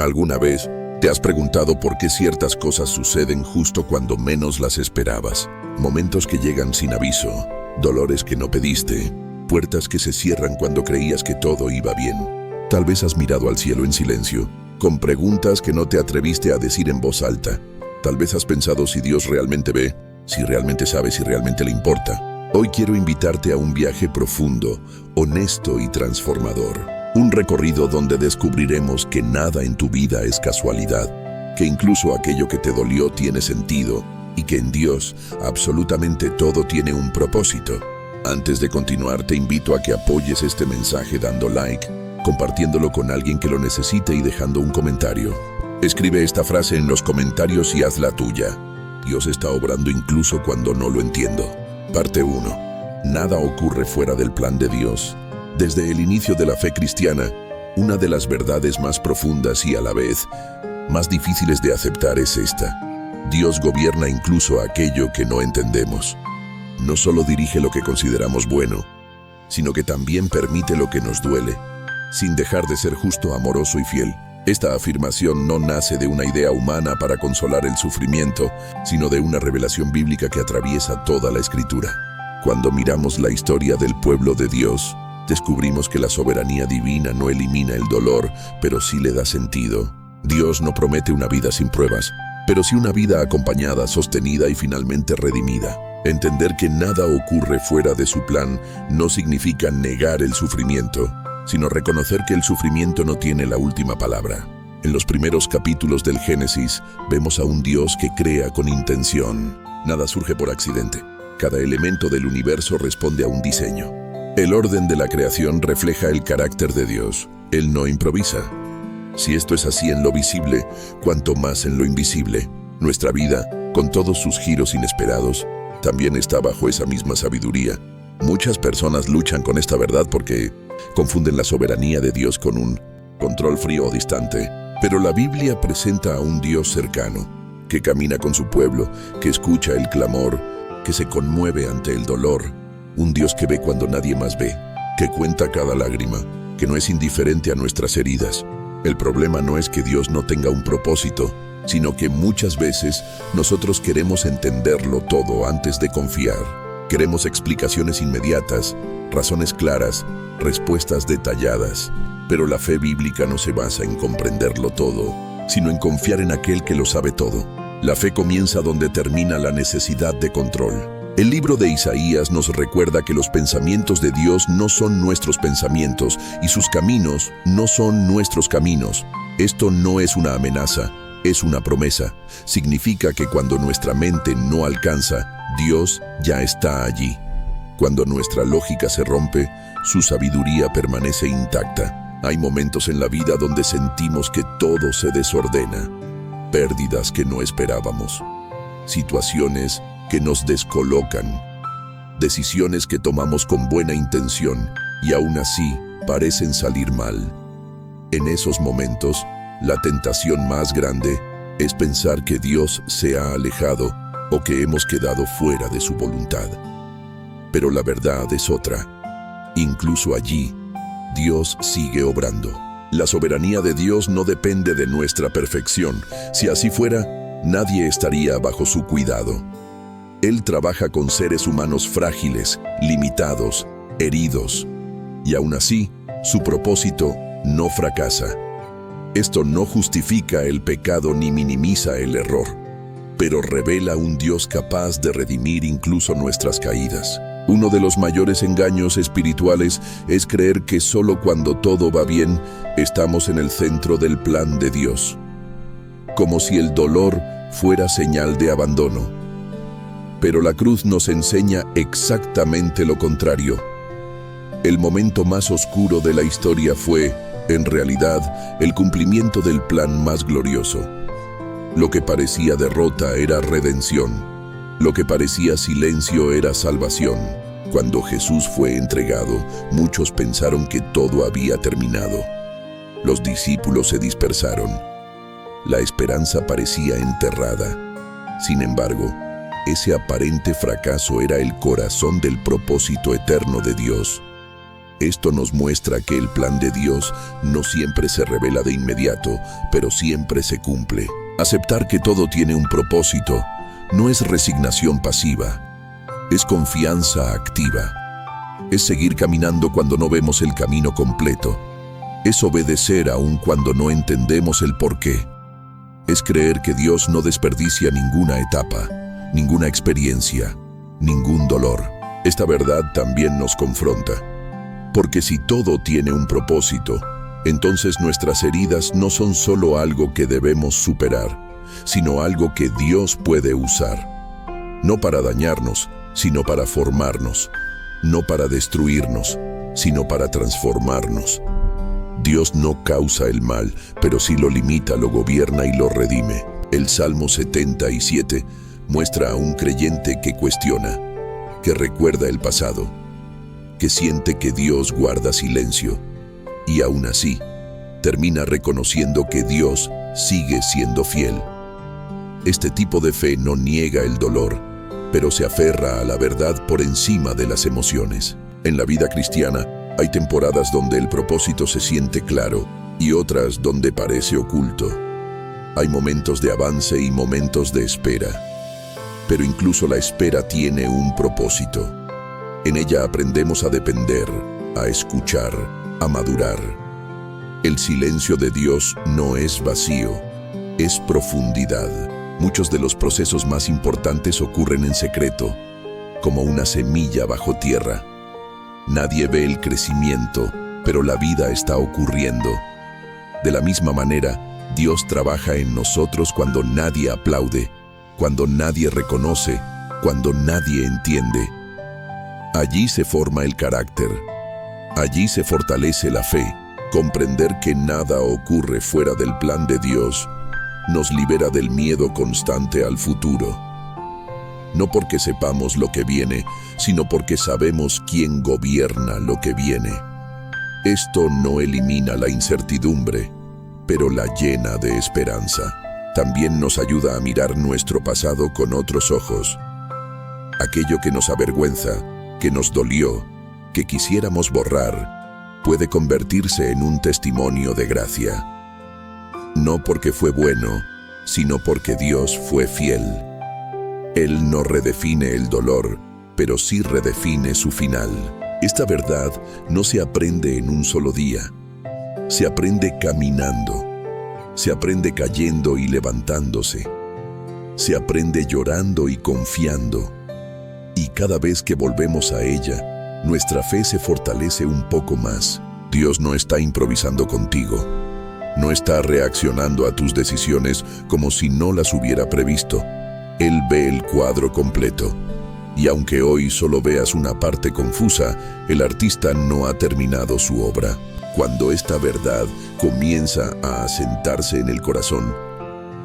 ¿Alguna vez te has preguntado por qué ciertas cosas suceden justo cuando menos las esperabas? Momentos que llegan sin aviso, dolores que no pediste, puertas que se cierran cuando creías que todo iba bien. Tal vez has mirado al cielo en silencio, con preguntas que no te atreviste a decir en voz alta. Tal vez has pensado si Dios realmente ve, si realmente sabe, si realmente le importa. Hoy quiero invitarte a un viaje profundo, honesto y transformador. Un recorrido donde descubriremos que nada en tu vida es casualidad, que incluso aquello que te dolió tiene sentido y que en Dios absolutamente todo tiene un propósito. Antes de continuar, te invito a que apoyes este mensaje dando like, compartiéndolo con alguien que lo necesite y dejando un comentario. Escribe esta frase en los comentarios y hazla tuya. Dios está obrando incluso cuando no lo entiendo. Parte 1. Nada ocurre fuera del plan de Dios. Desde el inicio de la fe cristiana, una de las verdades más profundas y a la vez más difíciles de aceptar es esta: Dios gobierna incluso aquello que no entendemos. No solo dirige lo que consideramos bueno, sino que también permite lo que nos duele, sin dejar de ser justo, amoroso y fiel. Esta afirmación no nace de una idea humana para consolar el sufrimiento, sino de una revelación bíblica que atraviesa toda la Escritura. Cuando miramos la historia del pueblo de Dios, descubrimos que la soberanía divina no elimina el dolor, pero sí le da sentido. Dios no promete una vida sin pruebas, pero sí una vida acompañada, sostenida y finalmente redimida. Entender que nada ocurre fuera de su plan no significa negar el sufrimiento, sino reconocer que el sufrimiento no tiene la última palabra. En los primeros capítulos del Génesis, vemos a un Dios que crea con intención. Nada surge por accidente. Cada elemento del universo responde a un diseño. El orden de la creación refleja el carácter de Dios. Él no improvisa. Si esto es así en lo visible, cuanto más en lo invisible. Nuestra vida, con todos sus giros inesperados, también está bajo esa misma sabiduría. Muchas personas luchan con esta verdad porque confunden la soberanía de Dios con un control frío o distante. Pero la Biblia presenta a un Dios cercano, que camina con su pueblo, que escucha el clamor, que se conmueve ante el dolor. Un Dios que ve cuando nadie más ve, que cuenta cada lágrima, que no es indiferente a nuestras heridas. El problema no es que Dios no tenga un propósito, sino que muchas veces nosotros queremos entenderlo todo antes de confiar. Queremos explicaciones inmediatas, razones claras, respuestas detalladas. Pero la fe bíblica no se basa en comprenderlo todo, sino en confiar en aquel que lo sabe todo. La fe comienza donde termina la necesidad de control. El libro de Isaías nos recuerda que los pensamientos de Dios no son nuestros pensamientos y sus caminos no son nuestros caminos. Esto no es una amenaza, es una promesa. Significa que cuando nuestra mente no alcanza, Dios ya está allí. Cuando nuestra lógica se rompe, su sabiduría permanece intacta. Hay momentos en la vida donde sentimos que todo se desordena. Pérdidas que no esperábamos. Situaciones que nos descolocan. Decisiones que tomamos con buena intención y aún así parecen salir mal. En esos momentos, la tentación más grande es pensar que Dios se ha alejado o que hemos quedado fuera de su voluntad. Pero la verdad es otra. Incluso allí, Dios sigue obrando. La soberanía de Dios no depende de nuestra perfección. Si así fuera, nadie estaría bajo su cuidado. Él trabaja con seres humanos frágiles, limitados, heridos. Y aún así, su propósito no fracasa. Esto no justifica el pecado ni minimiza el error, pero revela un Dios capaz de redimir incluso nuestras caídas. Uno de los mayores engaños espirituales es creer que solo cuando todo va bien, estamos en el centro del plan de Dios. Como si el dolor fuera señal de abandono. Pero la cruz nos enseña exactamente lo contrario. El momento más oscuro de la historia fue, en realidad, el cumplimiento del plan más glorioso. Lo que parecía derrota era redención. Lo que parecía silencio era salvación. Cuando Jesús fue entregado, muchos pensaron que todo había terminado. Los discípulos se dispersaron. La esperanza parecía enterrada. Sin embargo, ese aparente fracaso era el corazón del propósito eterno de Dios. Esto nos muestra que el plan de Dios no siempre se revela de inmediato, pero siempre se cumple. Aceptar que todo tiene un propósito no es resignación pasiva, es confianza activa. Es seguir caminando cuando no vemos el camino completo. Es obedecer aun cuando no entendemos el porqué. Es creer que Dios no desperdicia ninguna etapa, ninguna experiencia, ningún dolor. Esta verdad también nos confronta. Porque si todo tiene un propósito, entonces nuestras heridas no son solo algo que debemos superar, sino algo que Dios puede usar. No para dañarnos, sino para formarnos. No para destruirnos, sino para transformarnos. Dios no causa el mal, pero sí lo limita, lo gobierna y lo redime. El Salmo 77 muestra a un creyente que cuestiona, que recuerda el pasado, que siente que Dios guarda silencio, y aún así, termina reconociendo que Dios sigue siendo fiel. Este tipo de fe no niega el dolor, pero se aferra a la verdad por encima de las emociones. En la vida cristiana, hay temporadas donde el propósito se siente claro y otras donde parece oculto. Hay momentos de avance y momentos de espera. Pero incluso la espera tiene un propósito. En ella aprendemos a depender, a escuchar, a madurar. El silencio de Dios no es vacío, es profundidad. Muchos de los procesos más importantes ocurren en secreto, como una semilla bajo tierra. Nadie ve el crecimiento, pero la vida está ocurriendo. De la misma manera, Dios trabaja en nosotros cuando nadie aplaude, cuando nadie reconoce, cuando nadie entiende. Allí se forma el carácter. Allí se fortalece la fe. Comprender que nada ocurre fuera del plan de Dios nos libera del miedo constante al futuro. No porque sepamos lo que viene, sino porque sabemos quién gobierna lo que viene. Esto no elimina la incertidumbre, pero la llena de esperanza. También nos ayuda a mirar nuestro pasado con otros ojos. Aquello que nos avergüenza, que nos dolió, que quisiéramos borrar, puede convertirse en un testimonio de gracia. No porque fue bueno, sino porque Dios fue fiel. Él no redefine el dolor, pero sí redefine su final. Esta verdad no se aprende en un solo día. Se aprende caminando. Se aprende cayendo y levantándose. Se aprende llorando y confiando. Y cada vez que volvemos a ella, nuestra fe se fortalece un poco más. Dios no está improvisando contigo. No está reaccionando a tus decisiones como si no las hubiera previsto. Él ve el cuadro completo. Y aunque hoy solo veas una parte confusa, el artista no ha terminado su obra. Cuando esta verdad comienza a asentarse en el corazón,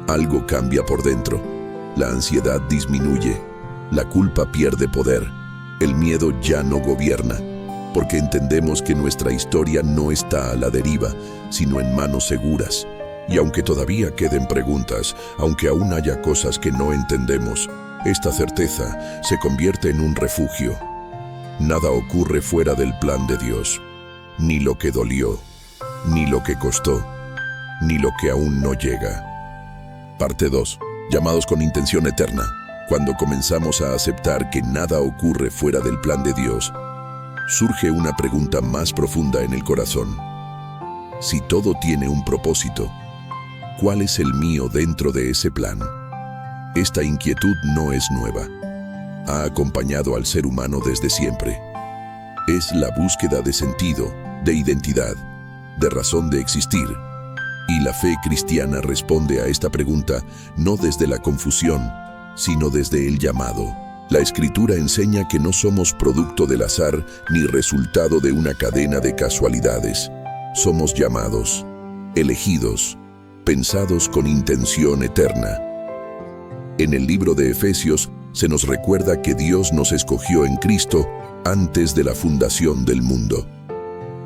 algo cambia por dentro. La ansiedad disminuye. La culpa pierde poder. El miedo ya no gobierna, porque entendemos que nuestra historia no está a la deriva, sino en manos seguras. Y aunque todavía queden preguntas, aunque aún haya cosas que no entendemos, esta certeza se convierte en un refugio. Nada ocurre fuera del plan de Dios. Ni lo que dolió, ni lo que costó, ni lo que aún no llega. Parte 2. Llamados con intención eterna. Cuando comenzamos a aceptar que nada ocurre fuera del plan de Dios, surge una pregunta más profunda en el corazón. Si todo tiene un propósito, ¿cuál es el mío dentro de ese plan? Esta inquietud no es nueva. Ha acompañado al ser humano desde siempre. Es la búsqueda de sentido, de identidad, de razón de existir. Y la fe cristiana responde a esta pregunta no desde la confusión, sino desde el llamado. La Escritura enseña que no somos producto del azar ni resultado de una cadena de casualidades. Somos llamados, elegidos, pensados con intención eterna. En el libro de Efesios se nos recuerda que Dios nos escogió en Cristo antes de la fundación del mundo.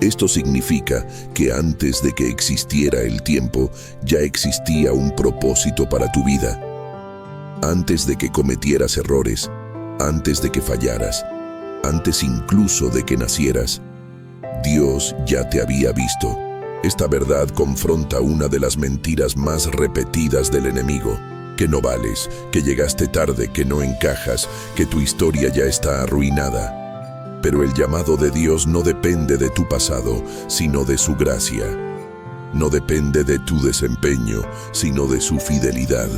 Esto significa que antes de que existiera el tiempo, ya existía un propósito para tu vida. Antes de que cometieras errores, antes de que fallaras, antes incluso de que nacieras, Dios ya te había visto. Esta verdad confronta una de las mentiras más repetidas del enemigo: que no vales, que llegaste tarde, que no encajas, que tu historia ya está arruinada. Pero el llamado de Dios no depende de tu pasado, sino de su gracia. No depende de tu desempeño, sino de su fidelidad.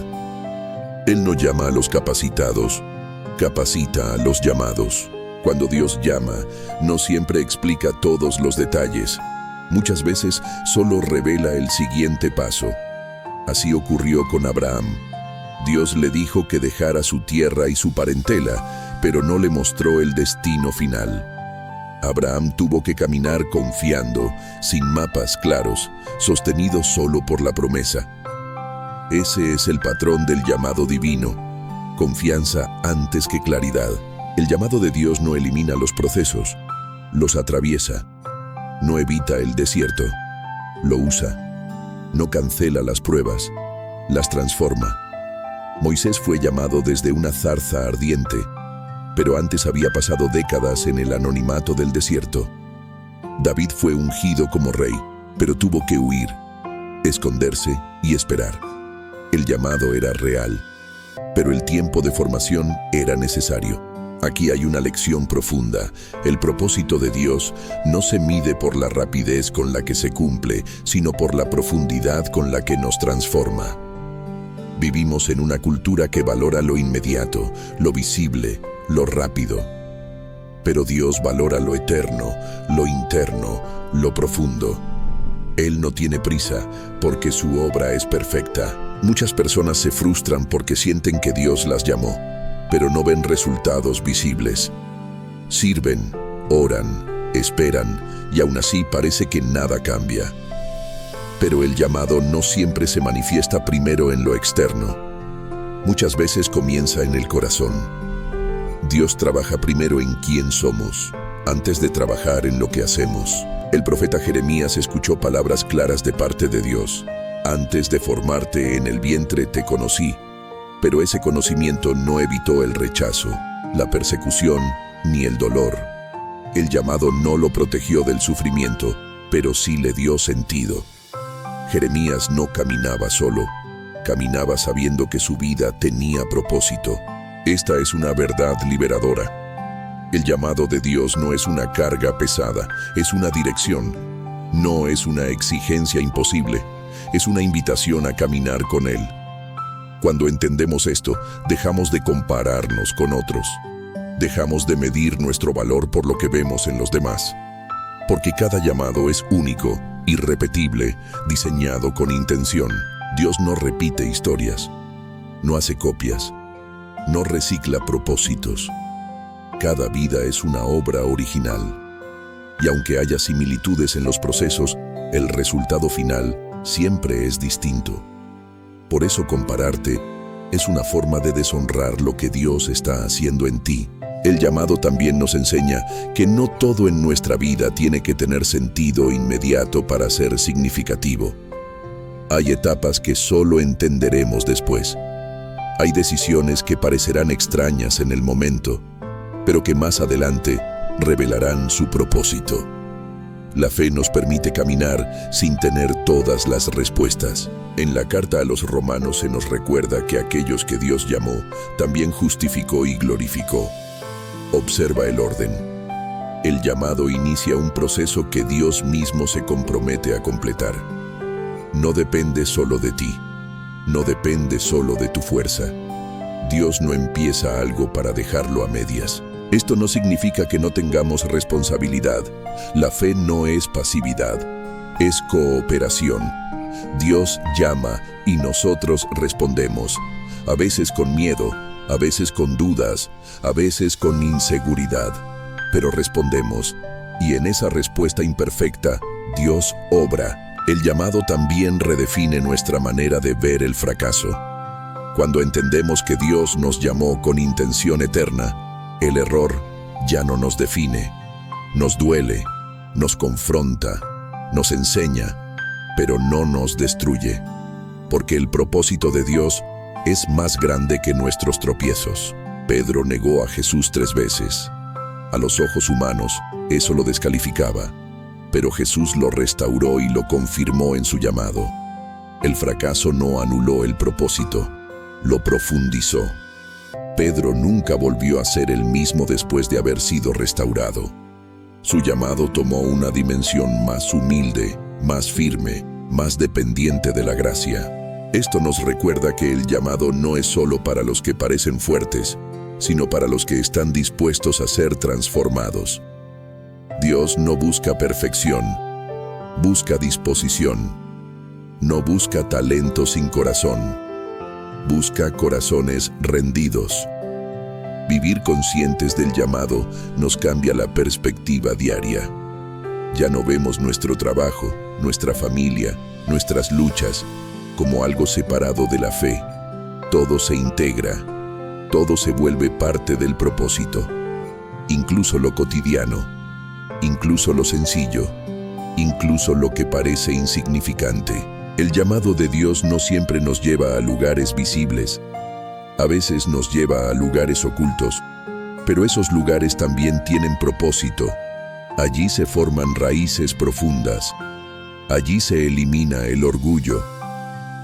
Él no llama a los capacitados, capacita a los llamados. Cuando Dios llama, no siempre explica todos los detalles. Muchas veces solo revela el siguiente paso. Así ocurrió con Abraham. Dios le dijo que dejara su tierra y su parentela, pero no le mostró el destino final. Abraham tuvo que caminar confiando, sin mapas claros, sostenido solo por la promesa. Ese es el patrón del llamado divino: confianza antes que claridad. El llamado de Dios no elimina los procesos, los atraviesa. No evita el desierto, lo usa. No cancela las pruebas, las transforma. Moisés fue llamado desde una zarza ardiente, pero antes había pasado décadas en el anonimato del desierto. David fue ungido como rey, pero tuvo que huir, esconderse y esperar. El llamado era real, pero el tiempo de formación era necesario. Aquí hay una lección profunda. El propósito de Dios no se mide por la rapidez con la que se cumple, sino por la profundidad con la que nos transforma. Vivimos en una cultura que valora lo inmediato, lo visible, lo rápido. Pero Dios valora lo eterno, lo interno, lo profundo. Él no tiene prisa, porque su obra es perfecta. Muchas personas se frustran porque sienten que Dios las llamó, pero no ven resultados visibles. Sirven, oran, esperan, y aún así parece que nada cambia. Pero el llamado no siempre se manifiesta primero en lo externo. Muchas veces comienza en el corazón. Dios trabaja primero en quién somos, antes de trabajar en lo que hacemos. El profeta Jeremías escuchó palabras claras de parte de Dios: antes de formarte en el vientre te conocí. Pero ese conocimiento no evitó el rechazo, la persecución ni el dolor. El llamado no lo protegió del sufrimiento, pero sí le dio sentido. Jeremías no caminaba solo, caminaba sabiendo que su vida tenía propósito. Esta es una verdad liberadora. El llamado de Dios no es una carga pesada, es una dirección. No es una exigencia imposible, es una invitación a caminar con Él. Cuando entendemos esto, dejamos de compararnos con otros. Dejamos de medir nuestro valor por lo que vemos en los demás. Porque cada llamado es único, irrepetible, diseñado con intención. Dios no repite historias, no hace copias, no recicla propósitos. Cada vida es una obra original. Y aunque haya similitudes en los procesos, el resultado final siempre es distinto. Por eso compararte es una forma de deshonrar lo que Dios está haciendo en ti. El llamado también nos enseña que no todo en nuestra vida tiene que tener sentido inmediato para ser significativo. Hay etapas que solo entenderemos después. Hay decisiones que parecerán extrañas en el momento, pero que más adelante revelarán su propósito. La fe nos permite caminar sin tener todas las respuestas. En la carta a los Romanos se nos recuerda que aquellos que Dios llamó, también justificó y glorificó. Observa el orden. El llamado inicia un proceso que Dios mismo se compromete a completar. No depende solo de ti. No depende solo de tu fuerza. Dios no empieza algo para dejarlo a medias. Esto no significa que no tengamos responsabilidad. La fe no es pasividad, es cooperación. Dios llama y nosotros respondemos, a veces con miedo, a veces con dudas, a veces con inseguridad, pero respondemos, y en esa respuesta imperfecta, Dios obra. El llamado también redefine nuestra manera de ver el fracaso. Cuando entendemos que Dios nos llamó con intención eterna, el error ya no nos define, nos duele, nos confronta, nos enseña, pero no nos destruye, porque el propósito de Dios es más grande que nuestros tropiezos. Pedro negó a Jesús 3 veces. A los ojos humanos, eso lo descalificaba, pero Jesús lo restauró y lo confirmó en su llamado. El fracaso no anuló el propósito, lo profundizó. Pedro nunca volvió a ser el mismo después de haber sido restaurado. Su llamado tomó una dimensión más humilde, más firme, más dependiente de la gracia. Esto nos recuerda que el llamado no es solo para los que parecen fuertes, sino para los que están dispuestos a ser transformados. Dios no busca perfección, busca disposición. No busca talento sin corazón, busca corazones rendidos. Vivir conscientes del llamado nos cambia la perspectiva diaria. Ya no vemos nuestro trabajo, nuestra familia, nuestras luchas como algo separado de la fe. Todo se integra, todo se vuelve parte del propósito, incluso lo cotidiano, incluso lo sencillo, incluso lo que parece insignificante. El llamado de Dios no siempre nos lleva a lugares visibles. A veces nos lleva a lugares ocultos, pero esos lugares también tienen propósito. Allí se forman raíces profundas. Allí se elimina el orgullo.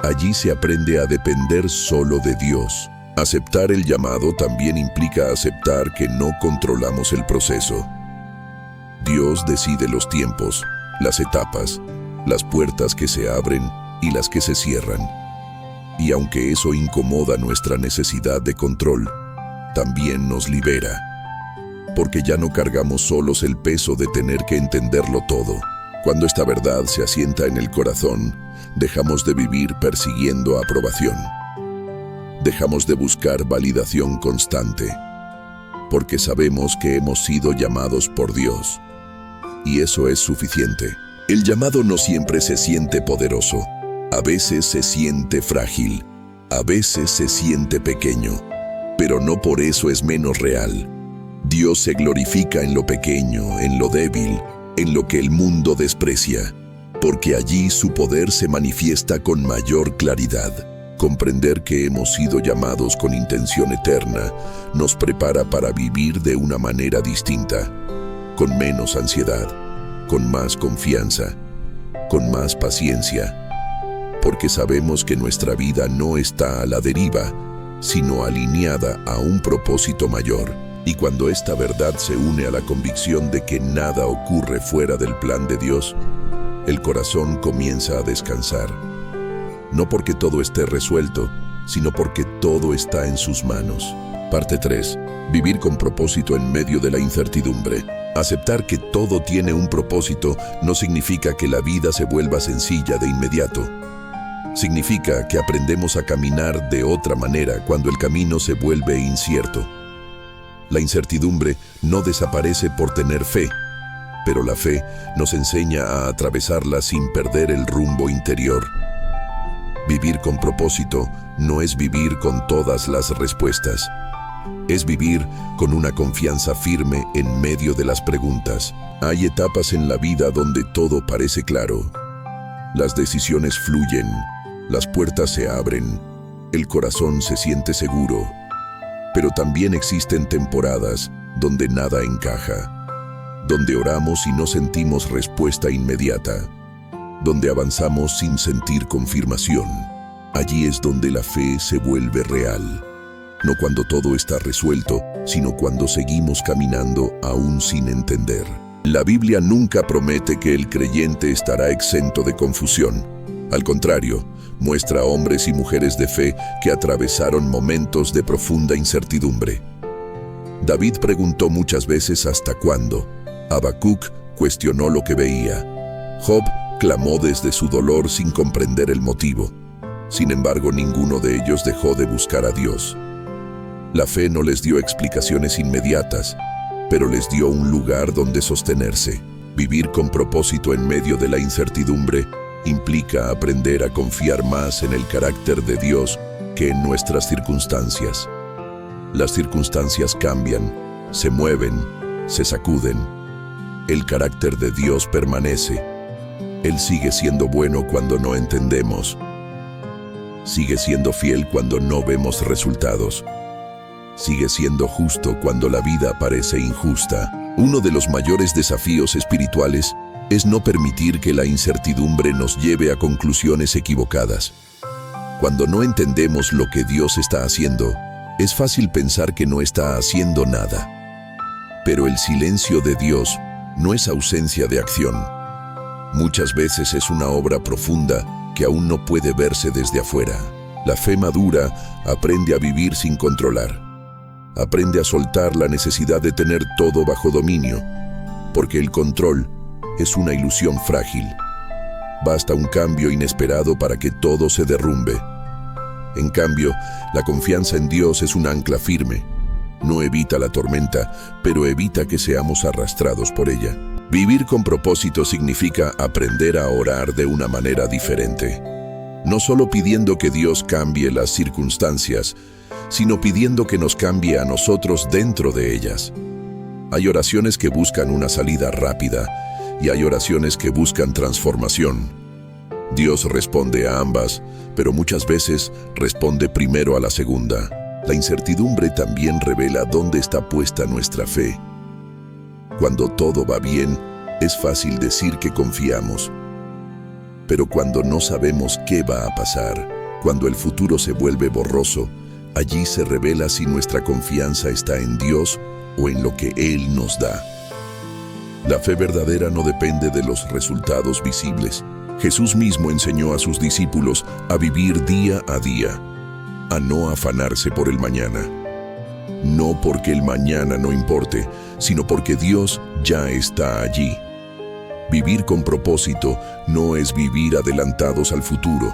Allí se aprende a depender solo de Dios. Aceptar el llamado también implica aceptar que no controlamos el proceso. Dios decide los tiempos, las etapas, las puertas que se abren y las que se cierran. Y aunque eso incomoda nuestra necesidad de control, también nos libera, porque ya no cargamos solos el peso de tener que entenderlo todo. Cuando esta verdad se asienta en el corazón, dejamos de vivir persiguiendo aprobación. Dejamos de buscar validación constante, porque sabemos que hemos sido llamados por Dios. Y eso es suficiente. El llamado no siempre se siente poderoso. A veces se siente frágil, a veces se siente pequeño, pero no por eso es menos real. Dios se glorifica en lo pequeño, en lo débil, en lo que el mundo desprecia, porque allí su poder se manifiesta con mayor claridad. Comprender que hemos sido llamados con intención eterna nos prepara para vivir de una manera distinta, con menos ansiedad, con más confianza, con más paciencia, porque sabemos que nuestra vida no está a la deriva, sino alineada a un propósito mayor. Y cuando esta verdad se une a la convicción de que nada ocurre fuera del plan de Dios, el corazón comienza a descansar. No porque todo esté resuelto, sino porque todo está en sus manos. Parte 3. Vivir con propósito en medio de la incertidumbre. Aceptar que todo tiene un propósito no significa que la vida se vuelva sencilla de inmediato. Significa que aprendemos a caminar de otra manera cuando el camino se vuelve incierto. La incertidumbre no desaparece por tener fe, pero la fe nos enseña a atravesarla sin perder el rumbo interior. Vivir con propósito no es vivir con todas las respuestas. Es vivir con una confianza firme en medio de las preguntas. Hay etapas en la vida donde todo parece claro. Las decisiones fluyen, las puertas se abren, el corazón se siente seguro. Pero también existen temporadas donde nada encaja, donde oramos y no sentimos respuesta inmediata, donde avanzamos sin sentir confirmación. Allí es donde la fe se vuelve real. No cuando todo está resuelto, sino cuando seguimos caminando aún sin entender. La Biblia nunca promete que el creyente estará exento de confusión. Al contrario, muestra a hombres y mujeres de fe que atravesaron momentos de profunda incertidumbre. David preguntó muchas veces ¿hasta cuándo? Habacuc cuestionó lo que veía. Job clamó desde su dolor sin comprender el motivo. Sin embargo, ninguno de ellos dejó de buscar a Dios. La fe no les dio explicaciones inmediatas, pero les dio un lugar donde sostenerse. Vivir con propósito en medio de la incertidumbre implica aprender a confiar más en el carácter de Dios que en nuestras circunstancias. Las circunstancias cambian, se mueven, se sacuden. El carácter de Dios permanece. Él sigue siendo bueno cuando no entendemos. Sigue siendo fiel cuando no vemos resultados. Sigue siendo justo cuando la vida parece injusta. Uno de los mayores desafíos espirituales es no permitir que la incertidumbre nos lleve a conclusiones equivocadas. Cuando no entendemos lo que Dios está haciendo, es fácil pensar que no está haciendo nada. Pero el silencio de Dios no es ausencia de acción. Muchas veces es una obra profunda que aún no puede verse desde afuera. La fe madura aprende a vivir sin controlar. Aprende a soltar la necesidad de tener todo bajo dominio, porque el control es una ilusión frágil. Basta un cambio inesperado para que todo se derrumbe. En cambio, la confianza en Dios es un ancla firme. No evita la tormenta, pero evita que seamos arrastrados por ella. Vivir con propósito significa aprender a orar de una manera diferente. No solo pidiendo que Dios cambie las circunstancias, sino pidiendo que nos cambie a nosotros dentro de ellas. Hay oraciones que buscan una salida rápida y hay oraciones que buscan transformación. Dios responde a ambas, pero muchas veces responde primero a la segunda. La incertidumbre también revela dónde está puesta nuestra fe. Cuando todo va bien, es fácil decir que confiamos. Pero cuando no sabemos qué va a pasar, cuando el futuro se vuelve borroso, allí se revela si nuestra confianza está en Dios o en lo que Él nos da. La fe verdadera no depende de los resultados visibles. Jesús mismo enseñó a sus discípulos a vivir día a día, a no afanarse por el mañana. No porque el mañana no importe, sino porque Dios ya está allí. Vivir con propósito no es vivir adelantados al futuro,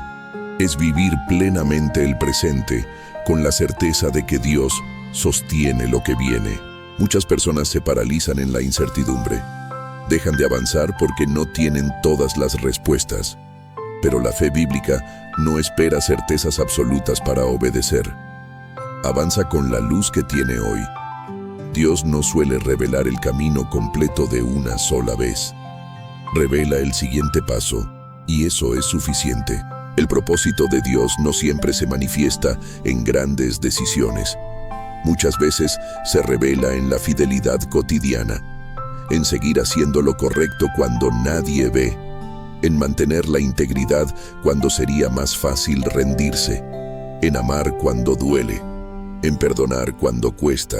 es vivir plenamente el presente, con la certeza de que Dios sostiene lo que viene. Muchas personas se paralizan en la incertidumbre. Dejan de avanzar porque no tienen todas las respuestas. Pero la fe bíblica no espera certezas absolutas para obedecer. Avanza con la luz que tiene hoy. Dios no suele revelar el camino completo de una sola vez. Revela el siguiente paso, y eso es suficiente. El propósito de Dios no siempre se manifiesta en grandes decisiones. Muchas veces se revela en la fidelidad cotidiana, en seguir haciendo lo correcto cuando nadie ve, en mantener la integridad cuando sería más fácil rendirse, en amar cuando duele, en perdonar cuando cuesta.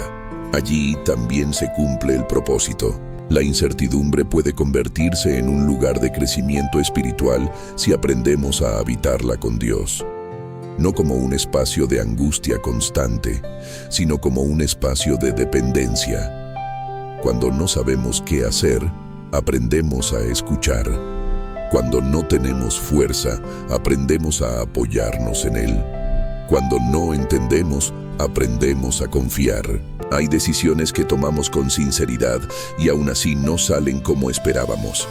Allí también se cumple el propósito. La incertidumbre puede convertirse en un lugar de crecimiento espiritual si aprendemos a habitarla con Dios. No como un espacio de angustia constante, sino como un espacio de dependencia. Cuando no sabemos qué hacer, aprendemos a escuchar. Cuando no tenemos fuerza, aprendemos a apoyarnos en Él. Cuando no entendemos, aprendemos a confiar. Hay decisiones que tomamos con sinceridad y aún así no salen como esperábamos.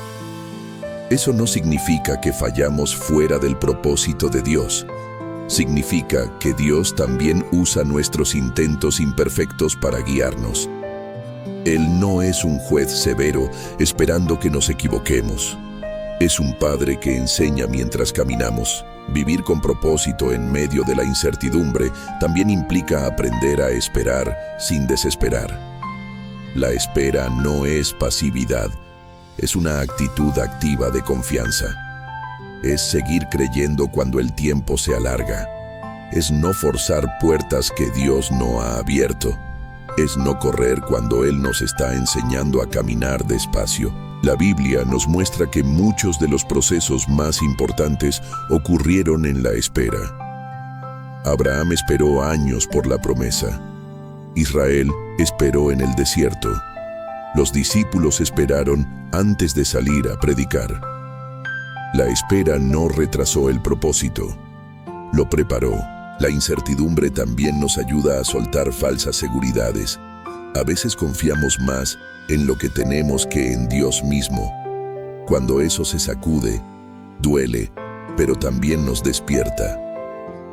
Eso no significa que fallamos fuera del propósito de Dios. Significa que Dios también usa nuestros intentos imperfectos para guiarnos. Él no es un juez severo esperando que nos equivoquemos. Es un Padre que enseña mientras caminamos. Vivir con propósito en medio de la incertidumbre también implica aprender a esperar sin desesperar. La espera no es pasividad, es una actitud activa de confianza. Es seguir creyendo cuando el tiempo se alarga. Es no forzar puertas que Dios no ha abierto. Es no correr cuando Él nos está enseñando a caminar despacio. La Biblia nos muestra que muchos de los procesos más importantes ocurrieron en la espera. Abraham esperó años por la promesa. Israel esperó en el desierto. Los discípulos esperaron antes de salir a predicar. La espera no retrasó el propósito, lo preparó. La incertidumbre también nos ayuda a soltar falsas seguridades. A veces confiamos más en lo que tenemos que en Dios mismo. Cuando eso se sacude, duele, pero también nos despierta.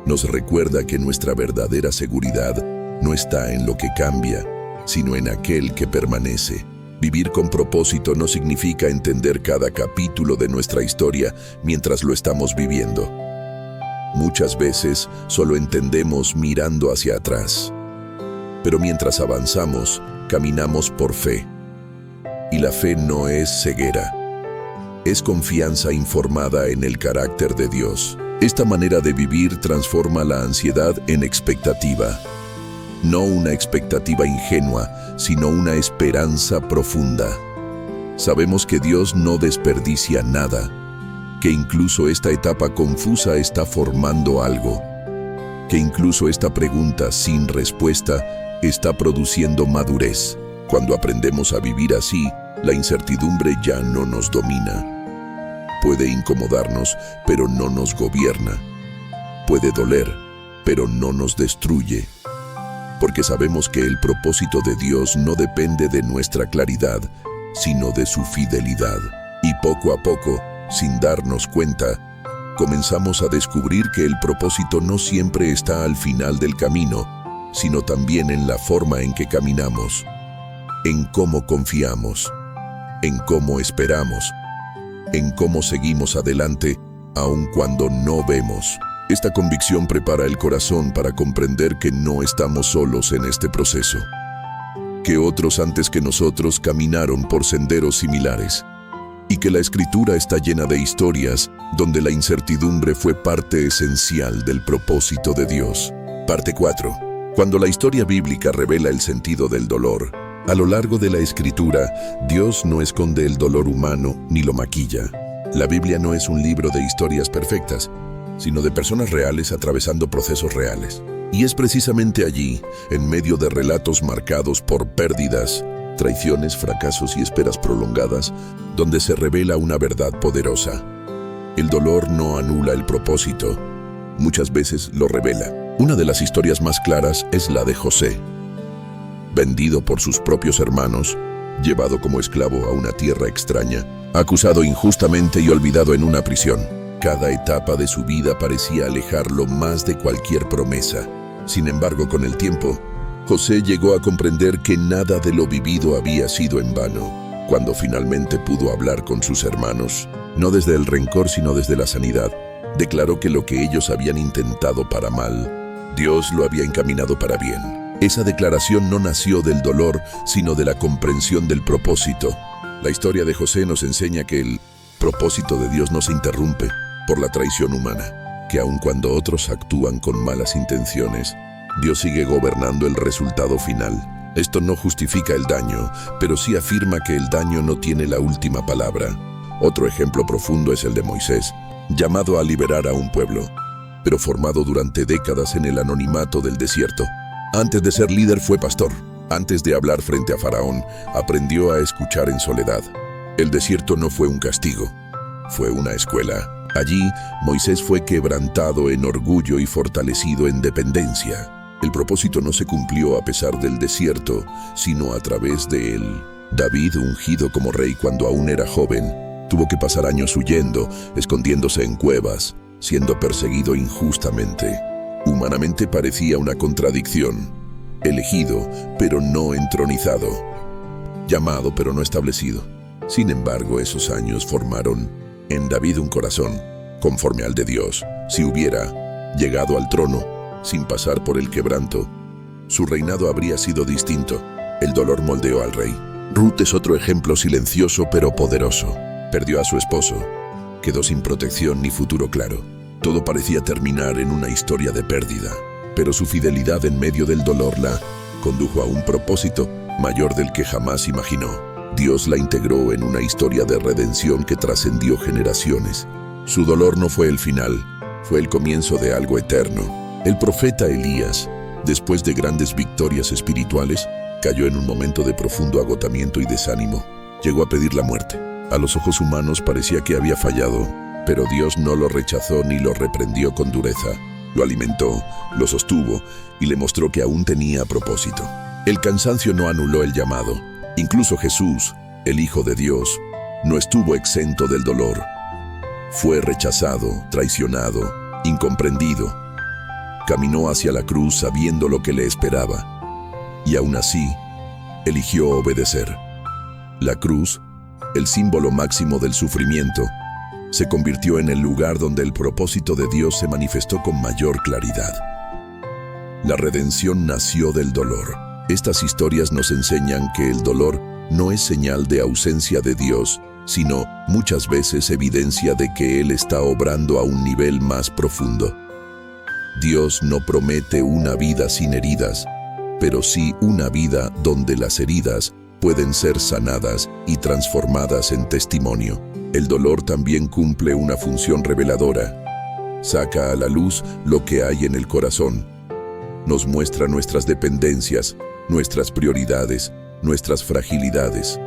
Nos recuerda que nuestra verdadera seguridad no está en lo que cambia, sino en aquel que permanece. Vivir con propósito no significa entender cada capítulo de nuestra historia mientras lo estamos viviendo. Muchas veces solo entendemos mirando hacia atrás. Pero mientras avanzamos, caminamos por fe. Y la fe no es ceguera. es confianza informada en el carácter de Dios. Esta manera de vivir transforma la ansiedad en expectativa. No una expectativa ingenua, sino una esperanza profunda. Sabemos que Dios no desperdicia nada, que incluso esta etapa confusa está formando algo, que incluso esta pregunta sin respuesta está produciendo madurez. Cuando aprendemos a vivir así, la incertidumbre ya no nos domina. Puede incomodarnos, pero no nos gobierna. Puede doler, pero no nos destruye. Porque sabemos que el propósito de Dios no depende de nuestra claridad, sino de su fidelidad. Y poco a poco, sin darnos cuenta, comenzamos a descubrir que el propósito no siempre está al final del camino, sino también en la forma en que caminamos, en cómo confiamos, en cómo esperamos, en cómo seguimos adelante, aun cuando no vemos. Esta convicción prepara el corazón para comprender que no estamos solos en este proceso, que otros antes que nosotros caminaron por senderos similares, y que la Escritura está llena de historias donde la incertidumbre fue parte esencial del propósito de Dios. Parte 4. Cuando la historia bíblica revela el sentido del dolor, a lo largo de la Escritura, Dios no esconde el dolor humano ni lo maquilla. La Biblia no es un libro de historias perfectas, sino de personas reales atravesando procesos reales. Y es precisamente allí, en medio de relatos marcados por pérdidas, traiciones, fracasos y esperas prolongadas, donde se revela una verdad poderosa. El dolor no anula el propósito, muchas veces lo revela. Una de las historias más claras es la de José. Vendido por sus propios hermanos, llevado como esclavo a una tierra extraña, acusado injustamente y olvidado en una prisión. Cada etapa de su vida parecía alejarlo más de cualquier promesa. Sin embargo, con el tiempo, José llegó a comprender que nada de lo vivido había sido en vano. Cuando finalmente pudo hablar con sus hermanos, no desde el rencor sino desde la sanidad, declaró que lo que ellos habían intentado para mal, Dios lo había encaminado para bien. Esa declaración no nació del dolor, sino de la comprensión del propósito. La historia de José nos enseña que el propósito de Dios no se interrumpe por la traición humana, que aun cuando otros actúan con malas intenciones, Dios sigue gobernando el resultado final. Esto no justifica el daño, pero sí afirma que el daño no tiene la última palabra. Otro ejemplo profundo es el de Moisés, llamado a liberar a un pueblo, pero formado durante décadas en el anonimato del desierto. Antes de ser líder fue pastor. Antes de hablar frente a Faraón, aprendió a escuchar en soledad. El desierto no fue un castigo, fue una escuela. Allí, Moisés fue quebrantado en orgullo y fortalecido en dependencia. El propósito no se cumplió a pesar del desierto, sino a través de él. David, ungido como rey cuando aún era joven, tuvo que pasar años huyendo, escondiéndose en cuevas, siendo perseguido injustamente. Humanamente parecía una contradicción. Elegido, pero no entronizado. Llamado, pero no establecido. Sin embargo, esos años formaron en David un corazón conforme al de Dios. Si hubiera llegado al trono sin pasar por el quebranto, su reinado habría sido distinto. El dolor moldeó al rey. Ruth es otro ejemplo silencioso pero poderoso. Perdió a su esposo. Quedó sin protección ni futuro claro. Todo parecía terminar en una historia de pérdida, pero su fidelidad en medio del dolor la condujo a un propósito mayor del que jamás imaginó. Dios la integró en una historia de redención que trascendió generaciones. Su dolor no fue el final, fue el comienzo de algo eterno. El profeta Elías, después de grandes victorias espirituales, cayó en un momento de profundo agotamiento y desánimo. Llegó a pedir la muerte. A los ojos humanos parecía que había fallado, pero Dios no lo rechazó ni lo reprendió con dureza. Lo alimentó, lo sostuvo y le mostró que aún tenía propósito. El cansancio no anuló el llamado. Incluso Jesús, el Hijo de Dios, no estuvo exento del dolor. Fue rechazado, traicionado, incomprendido. Caminó hacia la cruz sabiendo lo que le esperaba. Y aún así, eligió obedecer. La cruz, el símbolo máximo del sufrimiento, se convirtió en el lugar donde el propósito de Dios se manifestó con mayor claridad. La redención nació del dolor. Estas historias nos enseñan que el dolor no es señal de ausencia de Dios, sino muchas veces evidencia de que Él está obrando a un nivel más profundo. Dios no promete una vida sin heridas, pero sí una vida donde las heridas pueden ser sanadas y transformadas en testimonio. El dolor también cumple una función reveladora. Saca a la luz lo que hay en el corazón. Nos muestra nuestras dependencias, nuestras prioridades, nuestras fragilidades.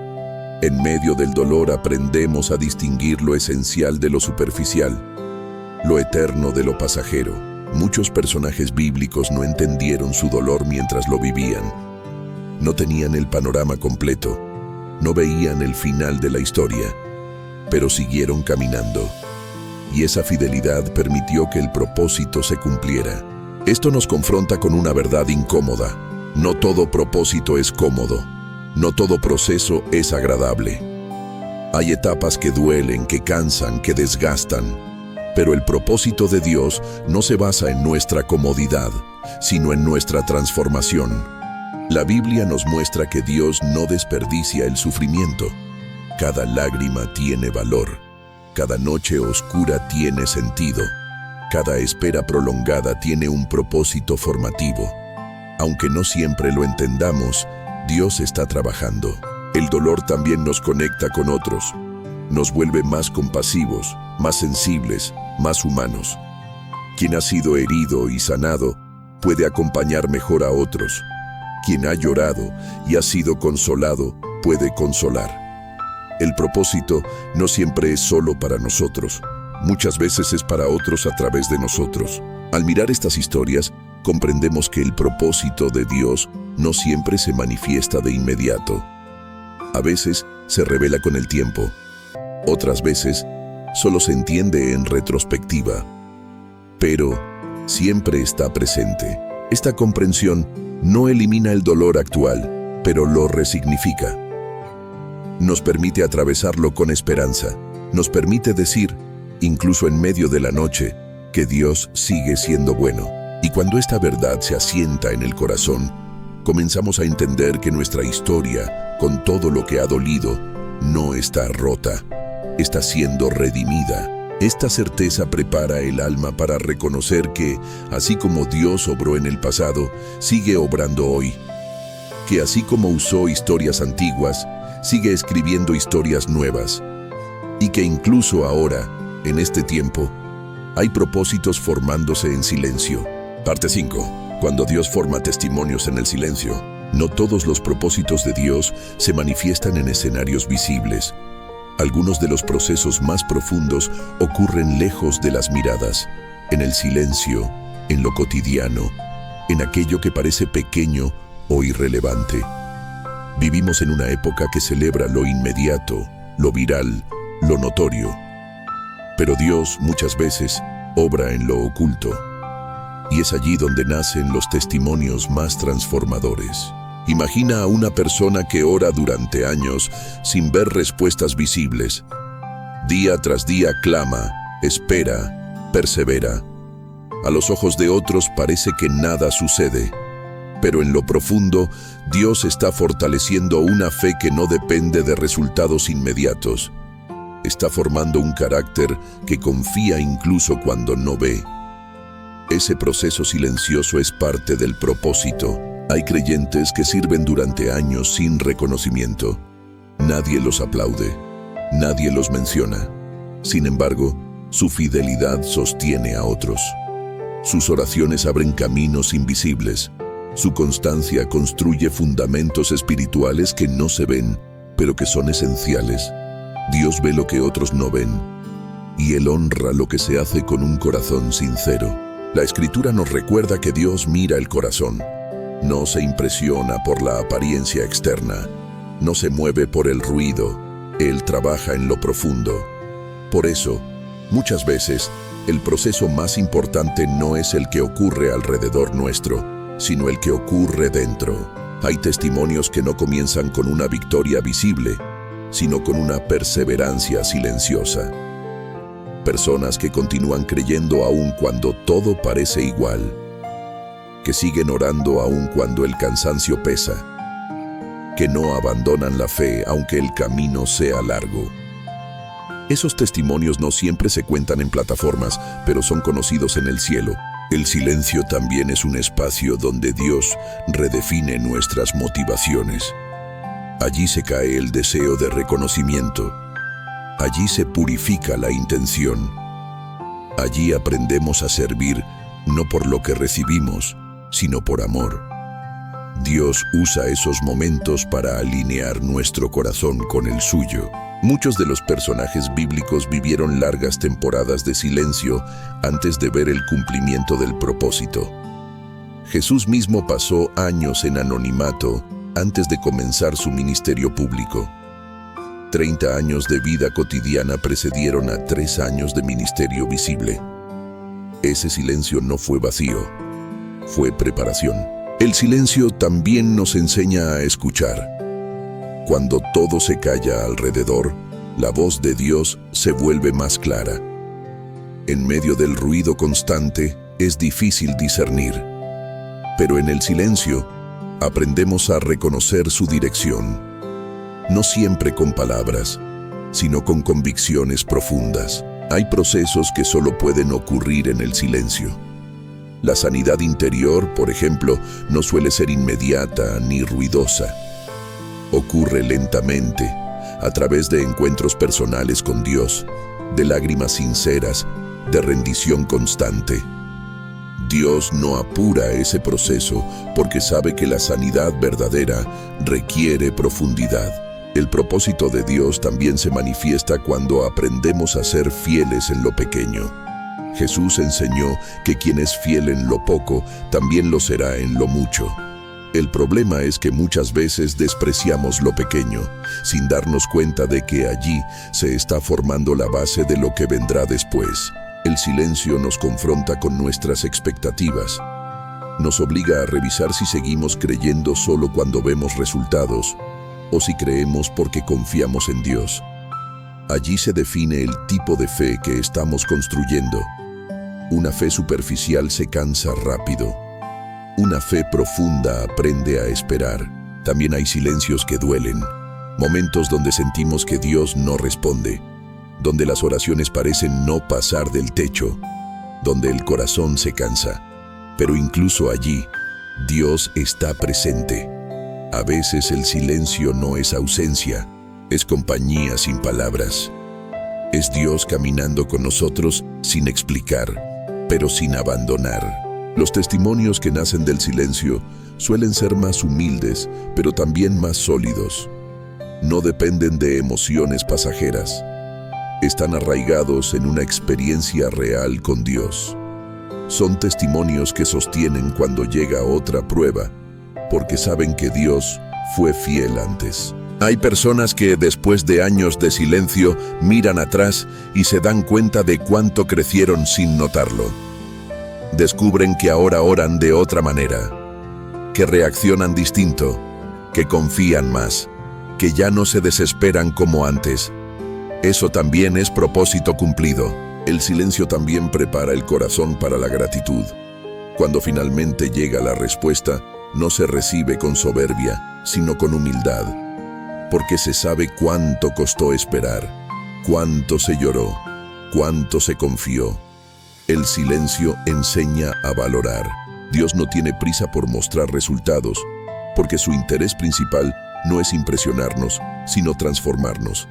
En medio del dolor aprendemos a distinguir lo esencial de lo superficial, lo eterno de lo pasajero. Muchos personajes bíblicos no entendieron su dolor mientras lo vivían. No tenían el panorama completo, no veían el final de la historia, pero siguieron caminando. Y esa fidelidad permitió que el propósito se cumpliera. Esto nos confronta con una verdad incómoda. No todo propósito es cómodo. No todo proceso es agradable. Hay etapas que duelen, que cansan, que desgastan. Pero el propósito de Dios no se basa en nuestra comodidad, sino en nuestra transformación. La Biblia nos muestra que Dios no desperdicia el sufrimiento. Cada lágrima tiene valor. Cada noche oscura tiene sentido. Cada espera prolongada tiene un propósito formativo. Aunque no siempre lo entendamos, Dios está trabajando. El dolor también nos conecta con otros. Nos vuelve más compasivos, más sensibles, más humanos. Quien ha sido herido y sanado puede acompañar mejor a otros. Quien ha llorado y ha sido consolado puede consolar. El propósito no siempre es solo para nosotros. Muchas veces es para otros a través de nosotros. Al mirar estas historias, comprendemos que el propósito de Dios no siempre se manifiesta de inmediato. A veces se revela con el tiempo. Otras veces solo se entiende en retrospectiva. Pero siempre está presente. Esta comprensión no elimina el dolor actual, pero lo resignifica. Nos permite atravesarlo con esperanza. Nos permite decir, incluso en medio de la noche, que Dios sigue siendo bueno. Y cuando esta verdad se asienta en el corazón, comenzamos a entender que nuestra historia, con todo lo que ha dolido, no está rota, está siendo redimida. Esta certeza prepara el alma para reconocer que, así como Dios obró en el pasado, sigue obrando hoy. Que así como usó historias antiguas, sigue escribiendo historias nuevas. Y que incluso ahora, en este tiempo, hay propósitos formándose en silencio. Parte 5. Cuando Dios forma testimonios en el silencio. No todos los propósitos de Dios se manifiestan en escenarios visibles. Algunos de los procesos más profundos ocurren lejos de las miradas, en el silencio, en lo cotidiano, en aquello que parece pequeño o irrelevante. Vivimos en una época que celebra lo inmediato, lo viral, lo notorio. Pero Dios muchas veces obra en lo oculto. Y es allí donde nacen los testimonios más transformadores. Imagina a una persona que ora durante años sin ver respuestas visibles. Día tras día clama, espera, persevera. A los ojos de otros parece que nada sucede. Pero en lo profundo, Dios está fortaleciendo una fe que no depende de resultados inmediatos. Está formando un carácter que confía incluso cuando no ve. Ese proceso silencioso es parte del propósito. Hay creyentes que sirven durante años sin reconocimiento. Nadie los aplaude, nadie los menciona. Sin embargo, su fidelidad sostiene a otros. Sus oraciones abren caminos invisibles. Su constancia construye fundamentos espirituales que no se ven, pero que son esenciales. Dios ve lo que otros no ven, y Él honra lo que se hace con un corazón sincero. La Escritura nos recuerda que Dios mira el corazón. No se impresiona por la apariencia externa. No se mueve por el ruido. Él trabaja en lo profundo. Por eso, muchas veces, el proceso más importante no es el que ocurre alrededor nuestro, sino el que ocurre dentro. Hay testimonios que no comienzan con una victoria visible, sino con una perseverancia silenciosa. Personas que continúan creyendo aun cuando todo parece igual, que siguen orando aun cuando el cansancio pesa, que no abandonan la fe aunque el camino sea largo. Esos testimonios no siempre se cuentan en plataformas, pero son conocidos en el cielo. El silencio también es un espacio donde Dios redefine nuestras motivaciones. Allí se cae el deseo de reconocimiento. Allí se purifica la intención. Allí aprendemos a servir no por lo que recibimos, sino por amor. Dios usa esos momentos para alinear nuestro corazón con el suyo. Muchos de los personajes bíblicos vivieron largas temporadas de silencio antes de ver el cumplimiento del propósito. Jesús mismo pasó años en anonimato antes de comenzar su ministerio público. 30 años de vida cotidiana precedieron a 3 años de ministerio visible. Ese silencio no fue vacío, fue preparación. El silencio también nos enseña a escuchar. Cuando todo se calla alrededor, la voz de Dios se vuelve más clara. En medio del ruido constante, es difícil discernir. Pero en el silencio, aprendemos a reconocer su dirección. No siempre con palabras, sino con convicciones profundas. Hay procesos que solo pueden ocurrir en el silencio. La sanidad interior, por ejemplo, no suele ser inmediata ni ruidosa. Ocurre lentamente, a través de encuentros personales con Dios, de lágrimas sinceras, de rendición constante. Dios no apura ese proceso porque sabe que la sanidad verdadera requiere profundidad. El propósito de Dios también se manifiesta cuando aprendemos a ser fieles en lo pequeño. Jesús enseñó que quien es fiel en lo poco, también lo será en lo mucho. El problema es que muchas veces despreciamos lo pequeño, sin darnos cuenta de que allí se está formando la base de lo que vendrá después. El silencio nos confronta con nuestras expectativas. Nos obliga a revisar si seguimos creyendo solo cuando vemos resultados, o si creemos porque confiamos en Dios. Allí se define el tipo de fe que estamos construyendo. Una fe superficial se cansa rápido. Una fe profunda aprende a esperar. También hay silencios que duelen, momentos donde sentimos que Dios no responde, donde las oraciones parecen no pasar del techo, donde el corazón se cansa. Pero incluso allí, Dios está presente. A veces el silencio no es ausencia, es compañía sin palabras. Es Dios caminando con nosotros sin explicar, pero sin abandonar. Los testimonios que nacen del silencio suelen ser más humildes, pero también más sólidos. No dependen de emociones pasajeras. Están arraigados en una experiencia real con Dios. Son testimonios que sostienen cuando llega otra prueba, porque saben que Dios fue fiel antes. Hay personas que después de años de silencio miran atrás y se dan cuenta de cuánto crecieron sin notarlo. Descubren que ahora oran de otra manera, que reaccionan distinto, que confían más, que ya no se desesperan como antes. Eso también es propósito cumplido. El silencio también prepara el corazón para la gratitud. Cuando finalmente llega la respuesta, no se recibe con soberbia, sino con humildad, porque se sabe cuánto costó esperar, cuánto se lloró, cuánto se confió. El silencio enseña a valorar. Dios no tiene prisa por mostrar resultados, porque su interés principal no es impresionarnos, sino transformarnos.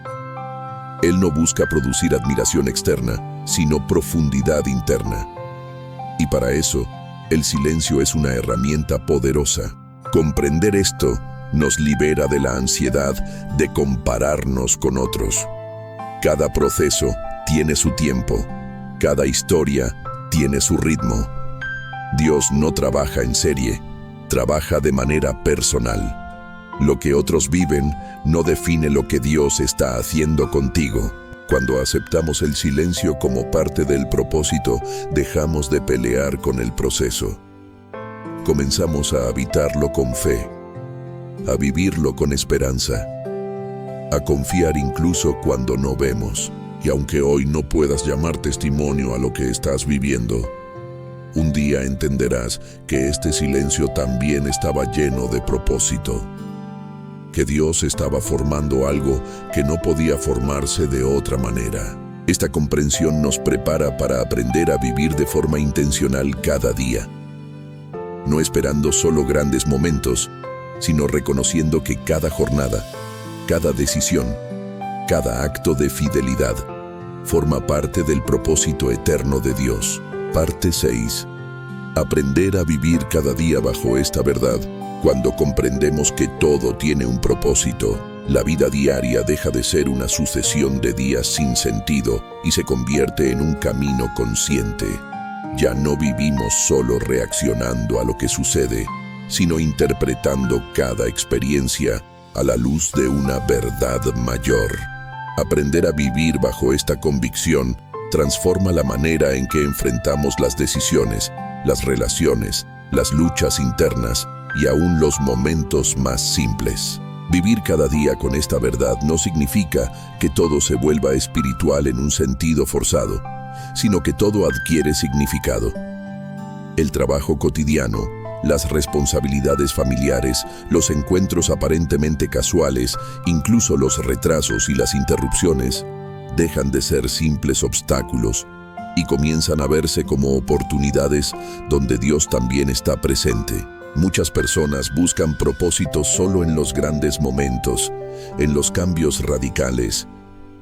Él no busca producir admiración externa, sino profundidad interna. Y para eso, el silencio es una herramienta poderosa. Comprender esto nos libera de la ansiedad de compararnos con otros. Cada proceso tiene su tiempo. Cada historia tiene su ritmo. Dios no trabaja en serie, trabaja de manera personal. Lo que otros viven no define lo que Dios está haciendo contigo. Cuando aceptamos el silencio como parte del propósito, dejamos de pelear con el proceso. Comenzamos a habitarlo con fe, a vivirlo con esperanza, a confiar incluso cuando no vemos. Y aunque hoy no puedas llamar testimonio a lo que estás viviendo, un día entenderás que este silencio también estaba lleno de propósito. que Dios estaba formando algo que no podía formarse de otra manera. Esta comprensión nos prepara para aprender a vivir de forma intencional cada día, no esperando solo grandes momentos, sino reconociendo que cada jornada, cada decisión, cada acto de fidelidad forma parte del propósito eterno de Dios. Parte 6. Aprender a vivir cada día bajo esta verdad. Cuando comprendemos que todo tiene un propósito, la vida diaria deja de ser una sucesión de días sin sentido y se convierte en un camino consciente. Ya no vivimos solo reaccionando a lo que sucede, sino interpretando cada experiencia a la luz de una verdad mayor. Aprender a vivir bajo esta convicción transforma la manera en que enfrentamos las decisiones, las relaciones, las luchas internas y aún los momentos más simples. Vivir cada día con esta verdad no significa que todo se vuelva espiritual en un sentido forzado, sino que todo adquiere significado. El trabajo cotidiano, las responsabilidades familiares, los encuentros aparentemente casuales, incluso los retrasos y las interrupciones, dejan de ser simples obstáculos y comienzan a verse como oportunidades donde Dios también está presente. Muchas personas buscan propósitos solo en los grandes momentos, en los cambios radicales,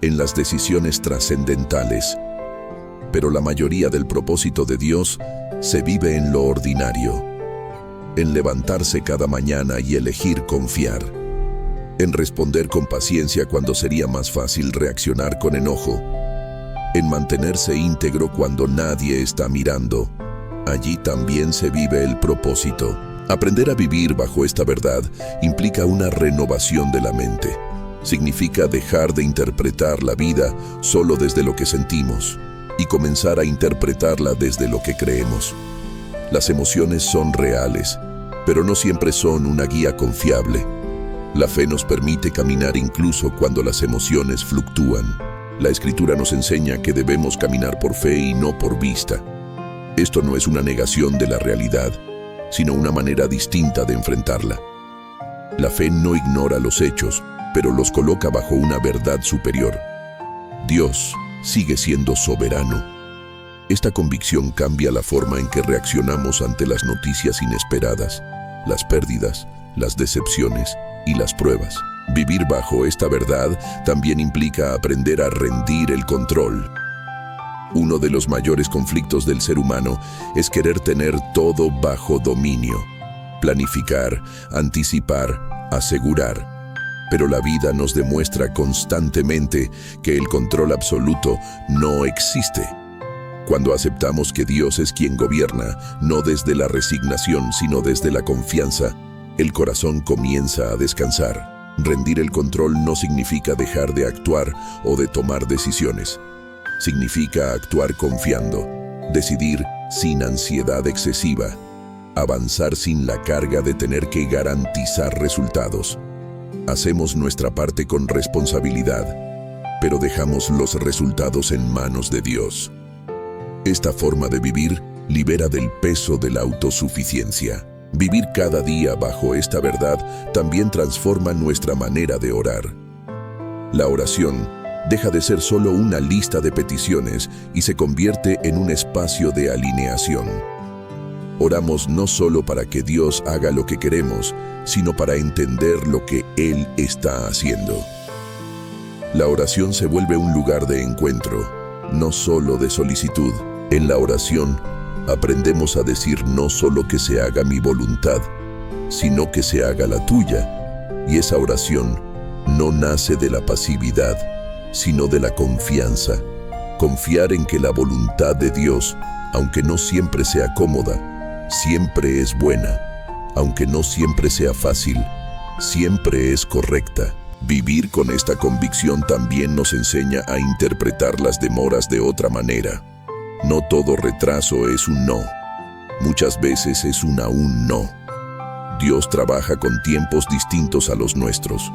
en las decisiones trascendentales. Pero la mayoría del propósito de Dios se vive en lo ordinario, en levantarse cada mañana y elegir confiar, en responder con paciencia cuando sería más fácil reaccionar con enojo, en mantenerse íntegro cuando nadie está mirando. Allí también se vive el propósito. Aprender a vivir bajo esta verdad implica una renovación de la mente. Significa dejar de interpretar la vida solo desde lo que sentimos y comenzar a interpretarla desde lo que creemos. Las emociones son reales, pero no siempre son una guía confiable. La fe nos permite caminar incluso cuando las emociones fluctúan. La Escritura nos enseña que debemos caminar por fe y no por vista. Esto no es una negación de la realidad, sino una manera distinta de enfrentarla. La fe no ignora los hechos, pero los coloca bajo una verdad superior. Dios sigue siendo soberano. Esta convicción cambia la forma en que reaccionamos ante las noticias inesperadas, las pérdidas, las decepciones y las pruebas. Vivir bajo esta verdad también implica aprender a rendir el control. Uno de los mayores conflictos del ser humano es querer tener todo bajo dominio, planificar, anticipar, asegurar. Pero la vida nos demuestra constantemente que el control absoluto no existe. Cuando aceptamos que Dios es quien gobierna, no desde la resignación, sino desde la confianza, el corazón comienza a descansar. Rendir el control no significa dejar de actuar o de tomar decisiones. Significa actuar confiando, decidir sin ansiedad excesiva, avanzar sin la carga de tener que garantizar resultados. Hacemos nuestra parte con responsabilidad, pero dejamos los resultados en manos de Dios. Esta forma de vivir libera del peso de la autosuficiencia. Vivir cada día bajo esta verdad también transforma nuestra manera de orar. La oración deja de ser solo una lista de peticiones y se convierte en un espacio de alineación. Oramos no solo para que Dios haga lo que queremos, sino para entender lo que Él está haciendo. La oración se vuelve un lugar de encuentro, no solo de solicitud. En la oración, aprendemos a decir no solo que se haga mi voluntad, sino que se haga la tuya. Y esa oración no nace de la pasividad, sino de la confianza. Confiar en que la voluntad de Dios, aunque no siempre sea cómoda, siempre es buena. Aunque no siempre sea fácil, siempre es correcta. Vivir con esta convicción también nos enseña a interpretar las demoras de otra manera. No todo retraso es un no. Muchas veces es un aún no. Dios trabaja con tiempos distintos a los nuestros.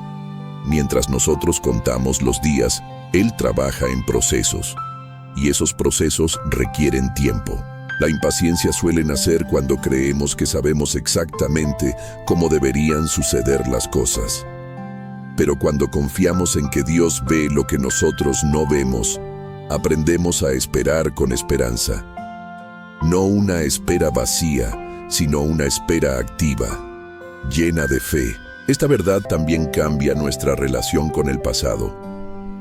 Mientras nosotros contamos los días, Él trabaja en procesos. Y esos procesos requieren tiempo. La impaciencia suele nacer cuando creemos que sabemos exactamente cómo deberían suceder las cosas. Pero cuando confiamos en que Dios ve lo que nosotros no vemos, aprendemos a esperar con esperanza. No una espera vacía, sino una espera activa, llena de fe. Esta verdad también cambia nuestra relación con el pasado.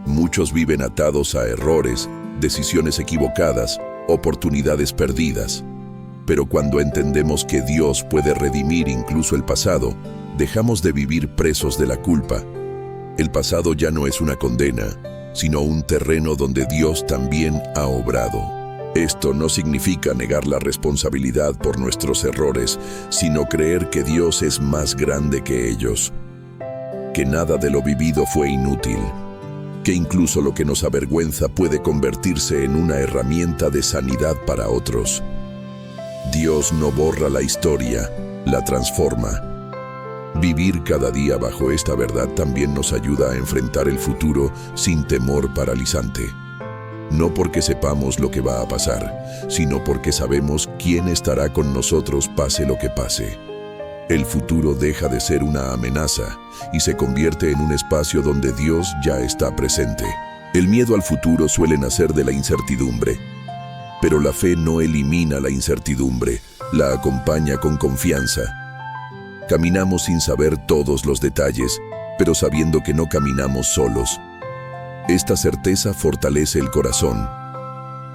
Muchos viven atados a errores, decisiones equivocadas, oportunidades perdidas. Pero cuando entendemos que Dios puede redimir incluso el pasado, dejamos de vivir presos de la culpa. El pasado ya no es una condena, sino un terreno donde Dios también ha obrado. Esto no significa negar la responsabilidad por nuestros errores, sino creer que Dios es más grande que ellos, que nada de lo vivido fue inútil, que incluso lo que nos avergüenza puede convertirse en una herramienta de sanidad para otros. Dios no borra la historia, la transforma. Vivir cada día bajo esta verdad también nos ayuda a enfrentar el futuro sin temor paralizante. No porque sepamos lo que va a pasar, sino porque sabemos quién estará con nosotros pase lo que pase. El futuro deja de ser una amenaza y se convierte en un espacio donde Dios ya está presente. El miedo al futuro suele nacer de la incertidumbre, pero la fe no elimina la incertidumbre, la acompaña con confianza. Caminamos sin saber todos los detalles, pero sabiendo que no caminamos solos. Esta certeza fortalece el corazón.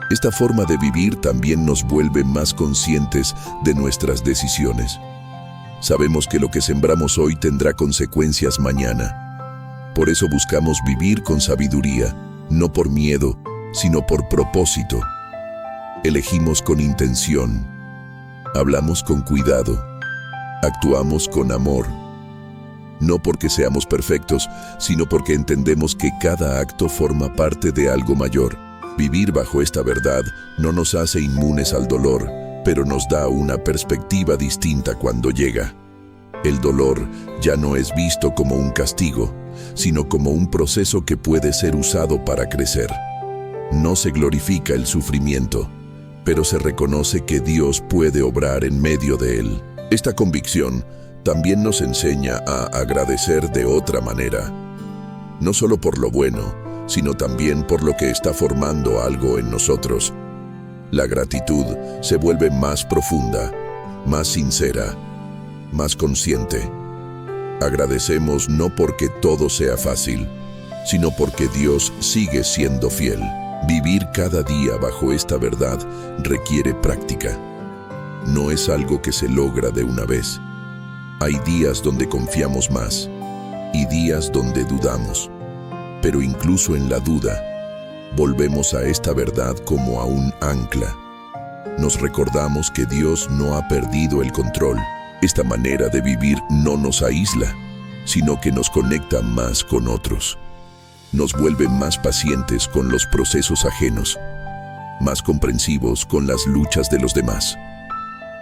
Esta forma de vivir también nos vuelve más conscientes de nuestras decisiones. Sabemos que lo que sembramos hoy tendrá consecuencias mañana. Por eso buscamos vivir con sabiduría, no por miedo, sino por propósito. Elegimos con intención. Hablamos con cuidado. Actuamos con amor. No porque seamos perfectos, sino porque entendemos que cada acto forma parte de algo mayor. Vivir bajo esta verdad no nos hace inmunes al dolor, pero nos da una perspectiva distinta cuando llega. El dolor ya no es visto como un castigo, sino como un proceso que puede ser usado para crecer. No se glorifica el sufrimiento, pero se reconoce que Dios puede obrar en medio de él. Esta convicción también nos enseña a agradecer de otra manera, no solo por lo bueno, sino también por lo que está formando algo en nosotros. La gratitud se vuelve más profunda, más sincera, más consciente. Agradecemos no porque todo sea fácil, sino porque Dios sigue siendo fiel. Vivir cada día bajo esta verdad requiere práctica. No es algo que se logra de una vez. Hay días donde confiamos más y días donde dudamos. Pero incluso en la duda, volvemos a esta verdad como a un ancla. Nos recordamos que Dios no ha perdido el control. Esta manera de vivir no nos aísla, sino que nos conecta más con otros. Nos vuelve más pacientes con los procesos ajenos, más comprensivos con las luchas de los demás.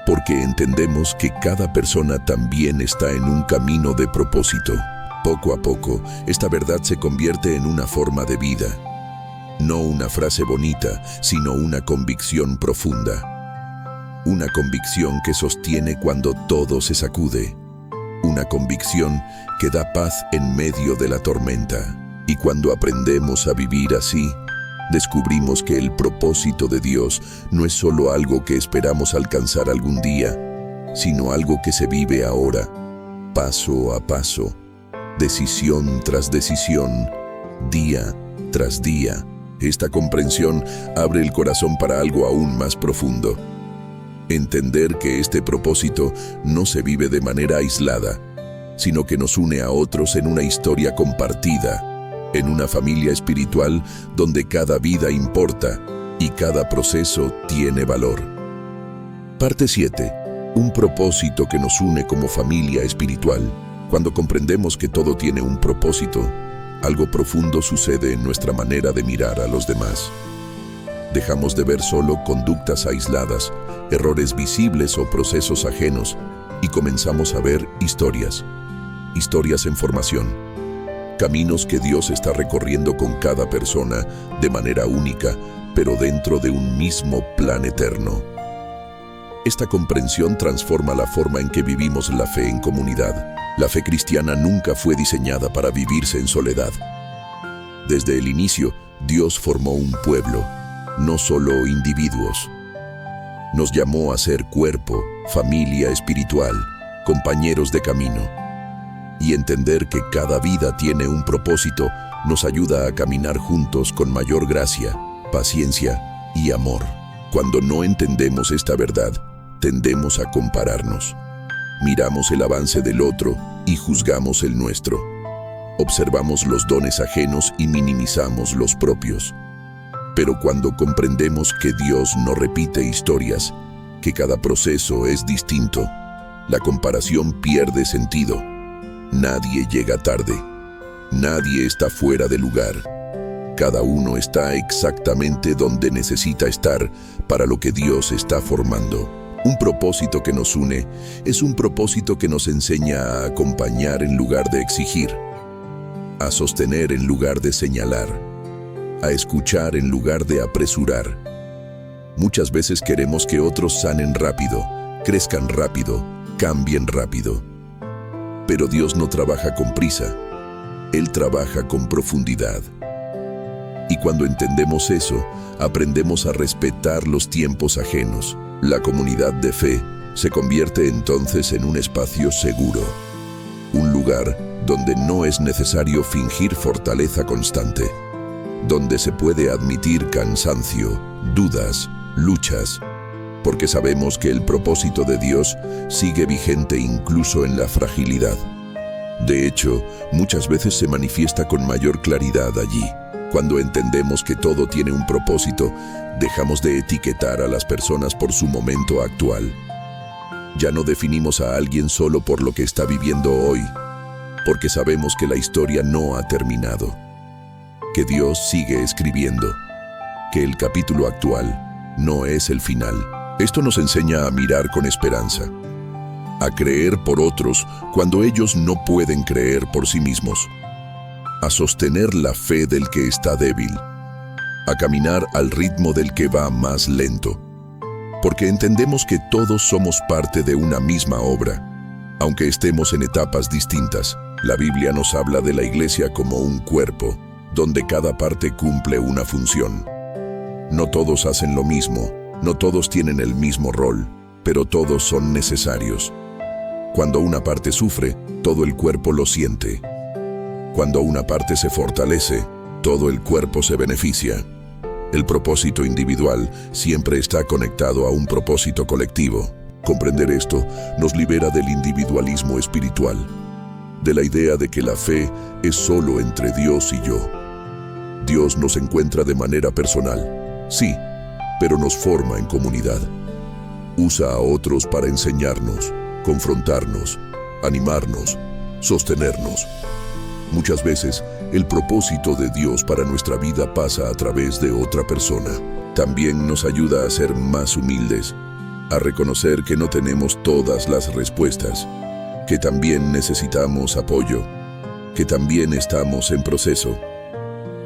Porque entendemos que cada persona también está en un camino de propósito. Poco a poco, esta verdad se convierte en una forma de vida. No una frase bonita, sino una convicción profunda. Una convicción que sostiene cuando todo se sacude. Una convicción que da paz en medio de la tormenta. Y cuando aprendemos a vivir así, descubrimos que el propósito de Dios no es solo algo que esperamos alcanzar algún día, sino algo que se vive ahora, paso a paso, decisión tras decisión, día tras día. Esta comprensión abre el corazón para algo aún más profundo. Entender que este propósito no se vive de manera aislada, sino que nos une a otros en una historia compartida, en una familia espiritual donde cada vida importa y cada proceso tiene valor. Parte 7. Un propósito que nos une como familia espiritual. Cuando comprendemos que todo tiene un propósito, algo profundo sucede en nuestra manera de mirar a los demás. Dejamos de ver solo conductas aisladas, errores visibles o procesos ajenos, y comenzamos a ver historias en formación. Caminos que Dios está recorriendo con cada persona de manera única, pero dentro de un mismo plan eterno. Esta comprensión transforma la forma en que vivimos la fe en comunidad. La fe cristiana nunca fue diseñada para vivirse en soledad. Desde el inicio, Dios formó un pueblo, no solo individuos. Nos llamó a ser cuerpo, familia espiritual, compañeros de camino. Y entender que cada vida tiene un propósito nos ayuda a caminar juntos con mayor gracia, paciencia y amor. Cuando no entendemos esta verdad, tendemos a compararnos. Miramos el avance del otro y juzgamos el nuestro. Observamos los dones ajenos y minimizamos los propios. Pero cuando comprendemos que Dios no repite historias, que cada proceso es distinto, la comparación pierde sentido. Nadie llega tarde. Nadie está fuera de lugar. Cada uno está exactamente donde necesita estar para lo que Dios está formando. Un propósito que nos une es un propósito que nos enseña a acompañar en lugar de exigir, a sostener en lugar de señalar, a escuchar en lugar de apresurar. Muchas veces queremos que otros sanen rápido, crezcan rápido, cambien rápido. Pero Dios no trabaja con prisa, Él trabaja con profundidad. Y cuando entendemos eso, aprendemos a respetar los tiempos ajenos. La comunidad de fe se convierte entonces en un espacio seguro, un lugar donde no es necesario fingir fortaleza constante, donde se puede admitir cansancio, dudas, luchas, porque sabemos que el propósito de Dios sigue vigente incluso en la fragilidad. De hecho, muchas veces se manifiesta con mayor claridad allí. Cuando entendemos que todo tiene un propósito, dejamos de etiquetar a las personas por su momento actual. Ya no definimos a alguien solo por lo que está viviendo hoy, porque sabemos que la historia no ha terminado, que Dios sigue escribiendo, que el capítulo actual no es el final. Esto nos enseña a mirar con esperanza, a creer por otros cuando ellos no pueden creer por sí mismos, a sostener la fe del que está débil, a caminar al ritmo del que va más lento, porque entendemos que todos somos parte de una misma obra, aunque estemos en etapas distintas. La Biblia nos habla de la iglesia como un cuerpo, donde cada parte cumple una función. No todos hacen lo mismo, no todos tienen el mismo rol, pero todos son necesarios. Cuando una parte sufre, todo el cuerpo lo siente. Cuando una parte se fortalece, todo el cuerpo se beneficia. El propósito individual siempre está conectado a un propósito colectivo. Comprender esto nos libera del individualismo espiritual, de la idea de que la fe es solo entre Dios y yo. Dios nos encuentra de manera personal, sí, pero nos forma en comunidad. Usa a otros para enseñarnos, confrontarnos, animarnos, sostenernos. Muchas veces, el propósito de Dios para nuestra vida pasa a través de otra persona. También nos ayuda a ser más humildes, a reconocer que no tenemos todas las respuestas, que también necesitamos apoyo, que también estamos en proceso.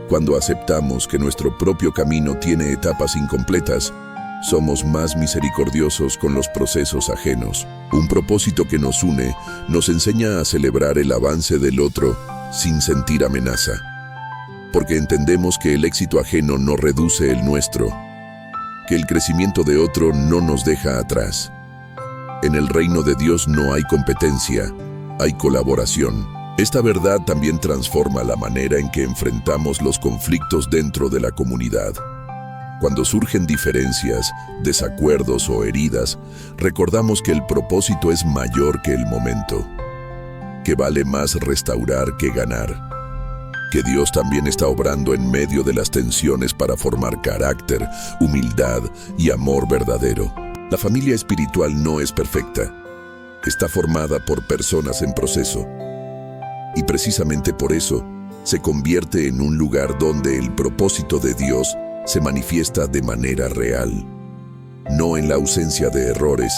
Cuando aceptamos que nuestro propio camino tiene etapas incompletas, somos más misericordiosos con los procesos ajenos. Un propósito que nos une nos enseña a celebrar el avance del otro sin sentir amenaza, porque entendemos que el éxito ajeno no reduce el nuestro, que el crecimiento de otro no nos deja atrás. En el reino de Dios no hay competencia, hay colaboración. Esta verdad también transforma la manera en que enfrentamos los conflictos dentro de la comunidad. Cuando surgen diferencias, desacuerdos o heridas, recordamos que el propósito es mayor que el momento, que vale más restaurar que ganar, que Dios también está obrando en medio de las tensiones para formar carácter, humildad y amor verdadero. La familia espiritual no es perfecta, está formada por personas en proceso, y precisamente por eso se convierte en un lugar donde el propósito de Dios se manifiesta de manera real, no en la ausencia de errores,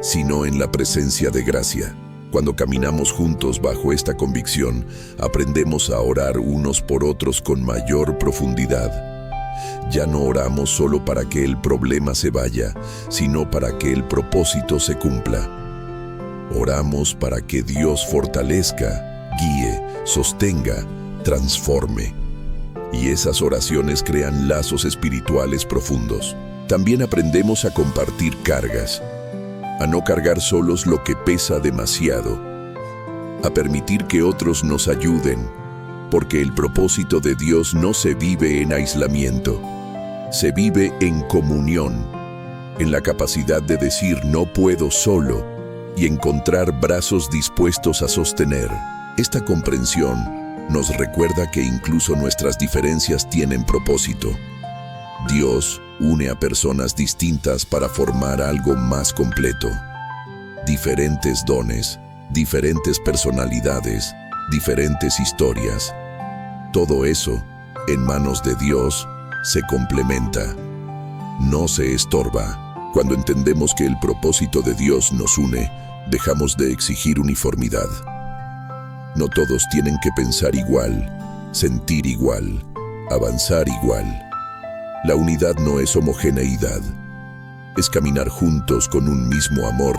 sino en la presencia de gracia. Cuando caminamos juntos bajo esta convicción, aprendemos a orar unos por otros con mayor profundidad. Ya no oramos solo para que el problema se vaya, sino para que el propósito se cumpla. Oramos para que Dios fortalezca, guíe, sostenga, transforme. Y esas oraciones crean lazos espirituales profundos. También aprendemos a compartir cargas, a no cargar solos lo que pesa demasiado, a permitir que otros nos ayuden, porque el propósito de Dios no se vive en aislamiento, se vive en comunión, en la capacidad de decir no puedo solo y encontrar brazos dispuestos a sostener. Esta comprensión nos recuerda que incluso nuestras diferencias tienen propósito. Dios une a personas distintas para formar algo más completo. Diferentes dones, diferentes personalidades, diferentes historias. Todo eso, en manos de Dios, se complementa. No se estorba. Cuando entendemos que el propósito de Dios nos une, dejamos de exigir uniformidad. No todos tienen que pensar igual, sentir igual, avanzar igual. La unidad no es homogeneidad. Es caminar juntos con un mismo amor,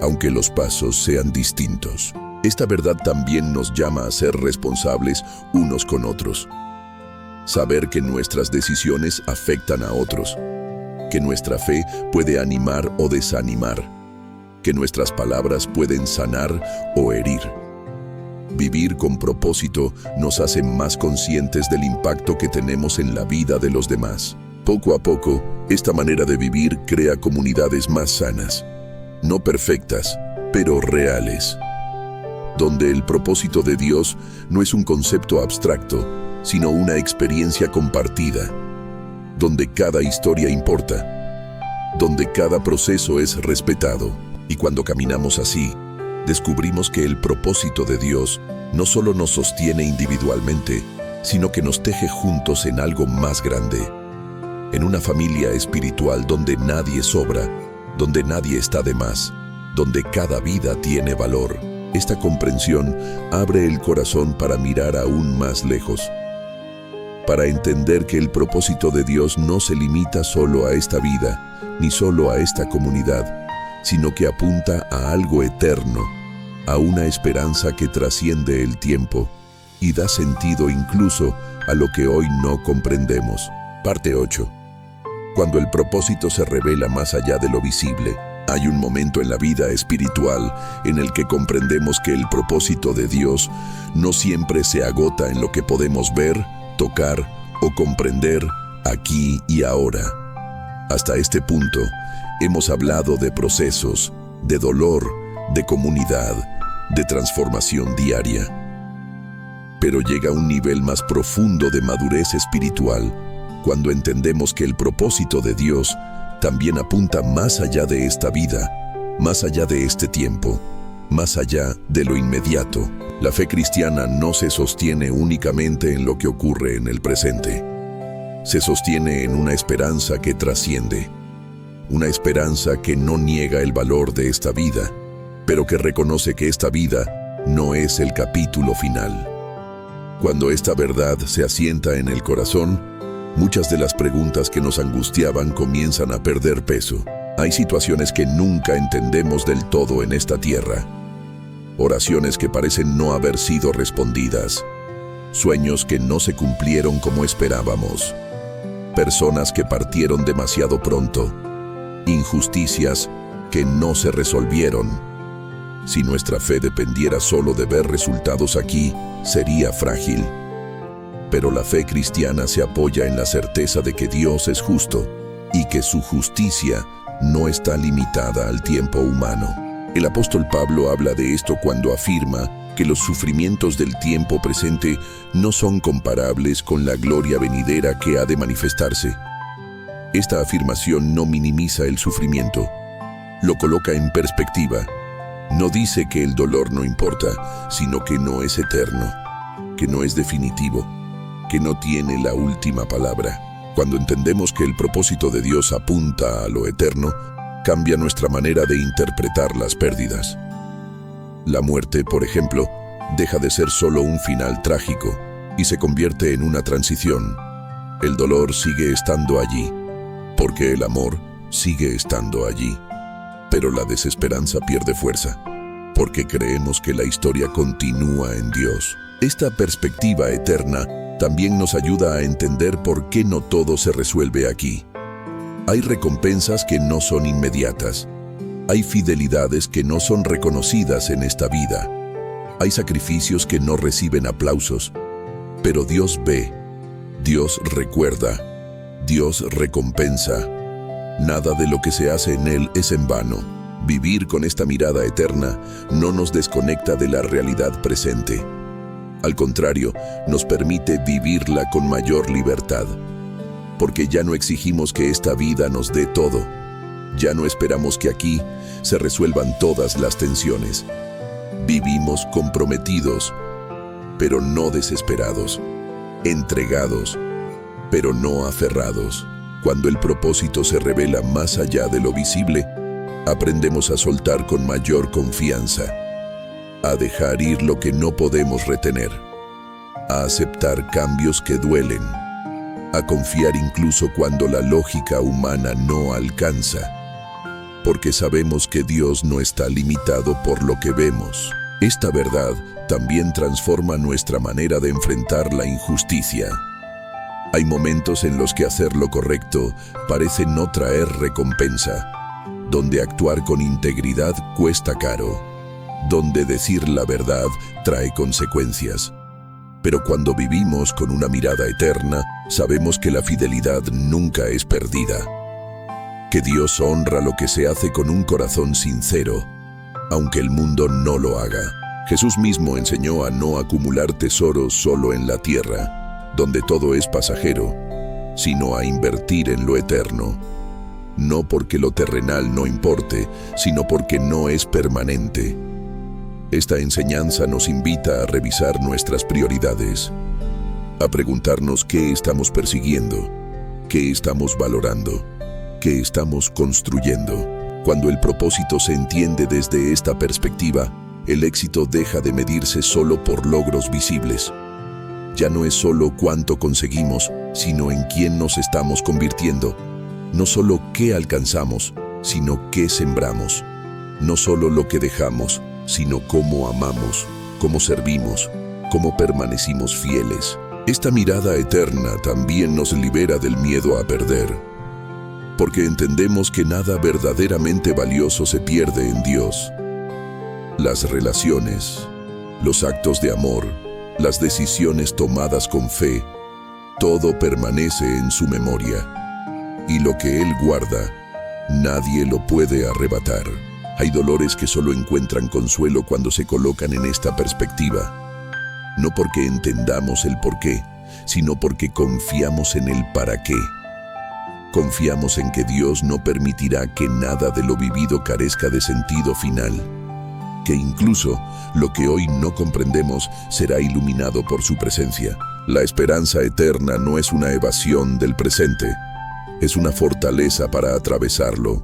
aunque los pasos sean distintos. Esta verdad también nos llama a ser responsables unos con otros. Saber que nuestras decisiones afectan a otros, que nuestra fe puede animar o desanimar, que nuestras palabras pueden sanar o herir. Vivir con propósito nos hace más conscientes del impacto que tenemos en la vida de los demás. Poco a poco, esta manera de vivir crea comunidades más sanas, no perfectas, pero reales, donde el propósito de Dios no es un concepto abstracto, sino una experiencia compartida, donde cada historia importa, donde cada proceso es respetado. Y cuando caminamos así, descubrimos que el propósito de Dios no solo nos sostiene individualmente, sino que nos teje juntos en algo más grande, en una familia espiritual donde nadie sobra, donde nadie está de más, donde cada vida tiene valor. Esta comprensión abre el corazón para mirar aún más lejos, para entender que el propósito de Dios no se limita solo a esta vida, ni solo a esta comunidad, sino que apunta a algo eterno, a una esperanza que trasciende el tiempo y da sentido incluso a lo que hoy no comprendemos. Parte 8. Cuando el propósito se revela más allá de lo visible, hay un momento en la vida espiritual en el que comprendemos que el propósito de Dios no siempre se agota en lo que podemos ver, tocar o comprender aquí y ahora. Hasta este punto, hemos hablado de procesos, de dolor, de comunidad, de transformación diaria. Pero llega un nivel más profundo de madurez espiritual cuando entendemos que el propósito de Dios también apunta más allá de esta vida, más allá de este tiempo, más allá de lo inmediato. La fe cristiana no se sostiene únicamente en lo que ocurre en el presente. Se sostiene en una esperanza que trasciende. Una esperanza que no niega el valor de esta vida, pero que reconoce que esta vida no es el capítulo final. Cuando esta verdad se asienta en el corazón, muchas de las preguntas que nos angustiaban comienzan a perder peso. Hay situaciones que nunca entendemos del todo en esta tierra. Oraciones que parecen no haber sido respondidas. Sueños que no se cumplieron como esperábamos. Personas que partieron demasiado pronto. Injusticias que no se resolvieron. Si nuestra fe dependiera solo de ver resultados aquí, sería frágil. Pero la fe cristiana se apoya en la certeza de que Dios es justo y que su justicia no está limitada al tiempo humano. El apóstol Pablo habla de esto cuando afirma que los sufrimientos del tiempo presente no son comparables con la gloria venidera que ha de manifestarse. Esta afirmación no minimiza el sufrimiento, lo coloca en perspectiva. No dice que el dolor no importa, sino que no es eterno, que no es definitivo, que no tiene la última palabra. Cuando entendemos que el propósito de Dios apunta a lo eterno, cambia nuestra manera de interpretar las pérdidas. La muerte, por ejemplo, deja de ser solo un final trágico y se convierte en una transición. El dolor sigue estando allí, porque el amor sigue estando allí, pero la desesperanza pierde fuerza. porque creemos que la historia continúa en Dios. Esta perspectiva eterna también nos ayuda a entender por qué no todo se resuelve aquí. Hay recompensas que no son inmediatas. Hay fidelidades que no son reconocidas en esta vida. Hay sacrificios que no reciben aplausos. Pero Dios ve, Dios recuerda, Dios recompensa. Nada de lo que se hace en Él es en vano. Vivir con esta mirada eterna no nos desconecta de la realidad presente. Al contrario, nos permite vivirla con mayor libertad. Porque ya no exigimos que esta vida nos dé todo. Ya no esperamos que aquí se resuelvan todas las tensiones. Vivimos comprometidos, pero no desesperados. Entregados, pero no aferrados. Cuando el propósito se revela más allá de lo visible, aprendemos a soltar con mayor confianza, a dejar ir lo que no podemos retener, a aceptar cambios que duelen, a confiar incluso cuando la lógica humana no alcanza, porque sabemos que Dios no está limitado por lo que vemos. Esta verdad también transforma nuestra manera de enfrentar la injusticia. Hay momentos en los que hacer lo correcto parece no traer recompensa, donde actuar con integridad cuesta caro, donde decir la verdad trae consecuencias. Pero cuando vivimos con una mirada eterna, sabemos que la fidelidad nunca es perdida, que Dios honra lo que se hace con un corazón sincero, aunque el mundo no lo haga. Jesús mismo enseñó a no acumular tesoros solo en la tierra, donde todo es pasajero, sino a invertir en lo eterno. No porque lo terrenal no importe, sino porque no es permanente. Esta enseñanza nos invita a revisar nuestras prioridades, a preguntarnos qué estamos persiguiendo, qué estamos valorando, qué estamos construyendo. Cuando el propósito se entiende desde esta perspectiva, el éxito deja de medirse solo por logros visibles. Ya no es solo cuánto conseguimos, sino en quién nos estamos convirtiendo. No solo qué alcanzamos, sino qué sembramos. No solo lo que dejamos, sino cómo amamos, cómo servimos, cómo permanecimos fieles. Esta mirada eterna también nos libera del miedo a perder, porque entendemos que nada verdaderamente valioso se pierde en Dios. Las relaciones, los actos de amor, las decisiones tomadas con fe, todo permanece en su memoria. Y lo que Él guarda, nadie lo puede arrebatar. Hay dolores que solo encuentran consuelo cuando se colocan en esta perspectiva. No porque entendamos el porqué, sino porque confiamos en el para qué. Confiamos en que Dios no permitirá que nada de lo vivido carezca de sentido final, que incluso lo que hoy no comprendemos será iluminado por su presencia. La esperanza eterna no es una evasión del presente, es una fortaleza para atravesarlo.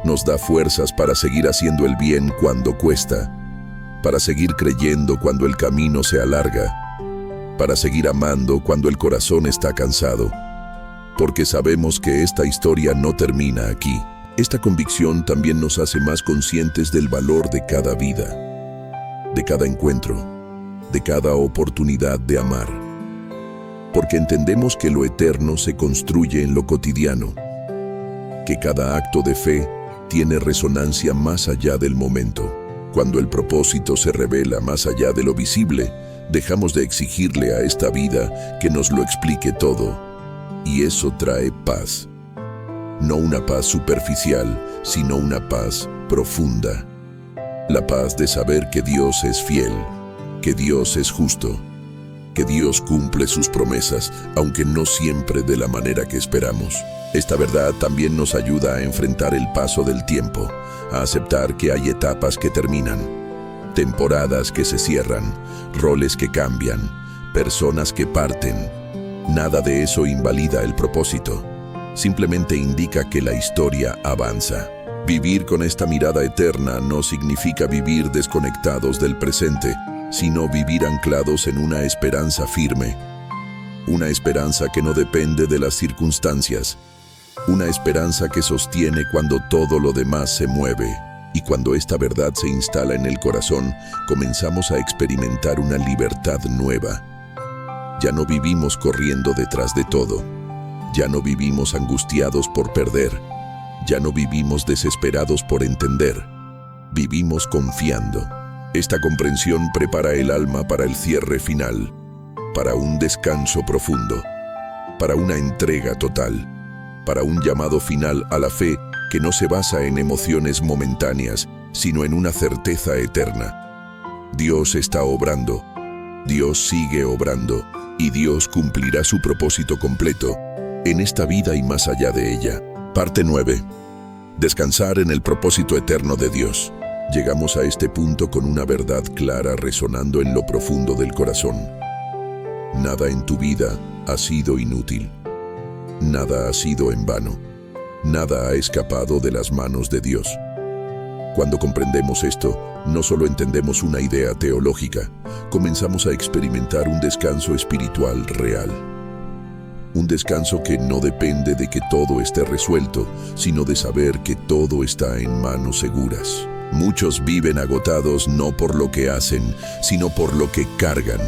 Nos da fuerzas para seguir haciendo el bien cuando cuesta, para seguir creyendo cuando el camino se alarga, para seguir amando cuando el corazón está cansado, porque sabemos que esta historia no termina aquí. Esta convicción también nos hace más conscientes del valor de cada vida, de cada encuentro, de cada oportunidad de amar. Porque entendemos que lo eterno se construye en lo cotidiano, que cada acto de fe tiene resonancia más allá del momento. Cuando el propósito se revela más allá de lo visible, dejamos de exigirle a esta vida que nos lo explique todo, y eso trae paz. No una paz superficial, sino una paz profunda. La paz de saber que Dios es fiel, que Dios es justo, que Dios cumple sus promesas, aunque no siempre de la manera que esperamos. Esta verdad también nos ayuda a enfrentar el paso del tiempo, a aceptar que hay etapas que terminan, temporadas que se cierran, roles que cambian, personas que parten. Nada de eso invalida el propósito. Simplemente indica que la historia avanza. Vivir con esta mirada eterna no significa vivir desconectados del presente, sino vivir anclados en una esperanza firme. Una esperanza que no depende de las circunstancias. Una esperanza que sostiene cuando todo lo demás se mueve. Y cuando esta verdad se instala en el corazón, comenzamos a experimentar una libertad nueva. Ya no vivimos corriendo detrás de todo. Ya no vivimos angustiados por perder. Ya no vivimos desesperados por entender. Vivimos confiando. Esta comprensión prepara el alma para el cierre final, para un descanso profundo, para una entrega total, para un llamado final a la fe que no se basa en emociones momentáneas, sino en una certeza eterna. Dios está obrando, Dios sigue obrando, y Dios cumplirá su propósito completo en esta vida y más allá de ella. Parte 9. Descansar en el propósito eterno de Dios. Llegamos a este punto con una verdad clara resonando en lo profundo del corazón. Nada en tu vida ha sido inútil. Nada ha sido en vano. Nada ha escapado de las manos de Dios. Cuando comprendemos esto, no solo entendemos una idea teológica, comenzamos a experimentar un descanso espiritual real. Un descanso que no depende de que todo esté resuelto, sino de saber que todo está en manos seguras. Muchos viven agotados no por lo que hacen, sino por lo que cargan.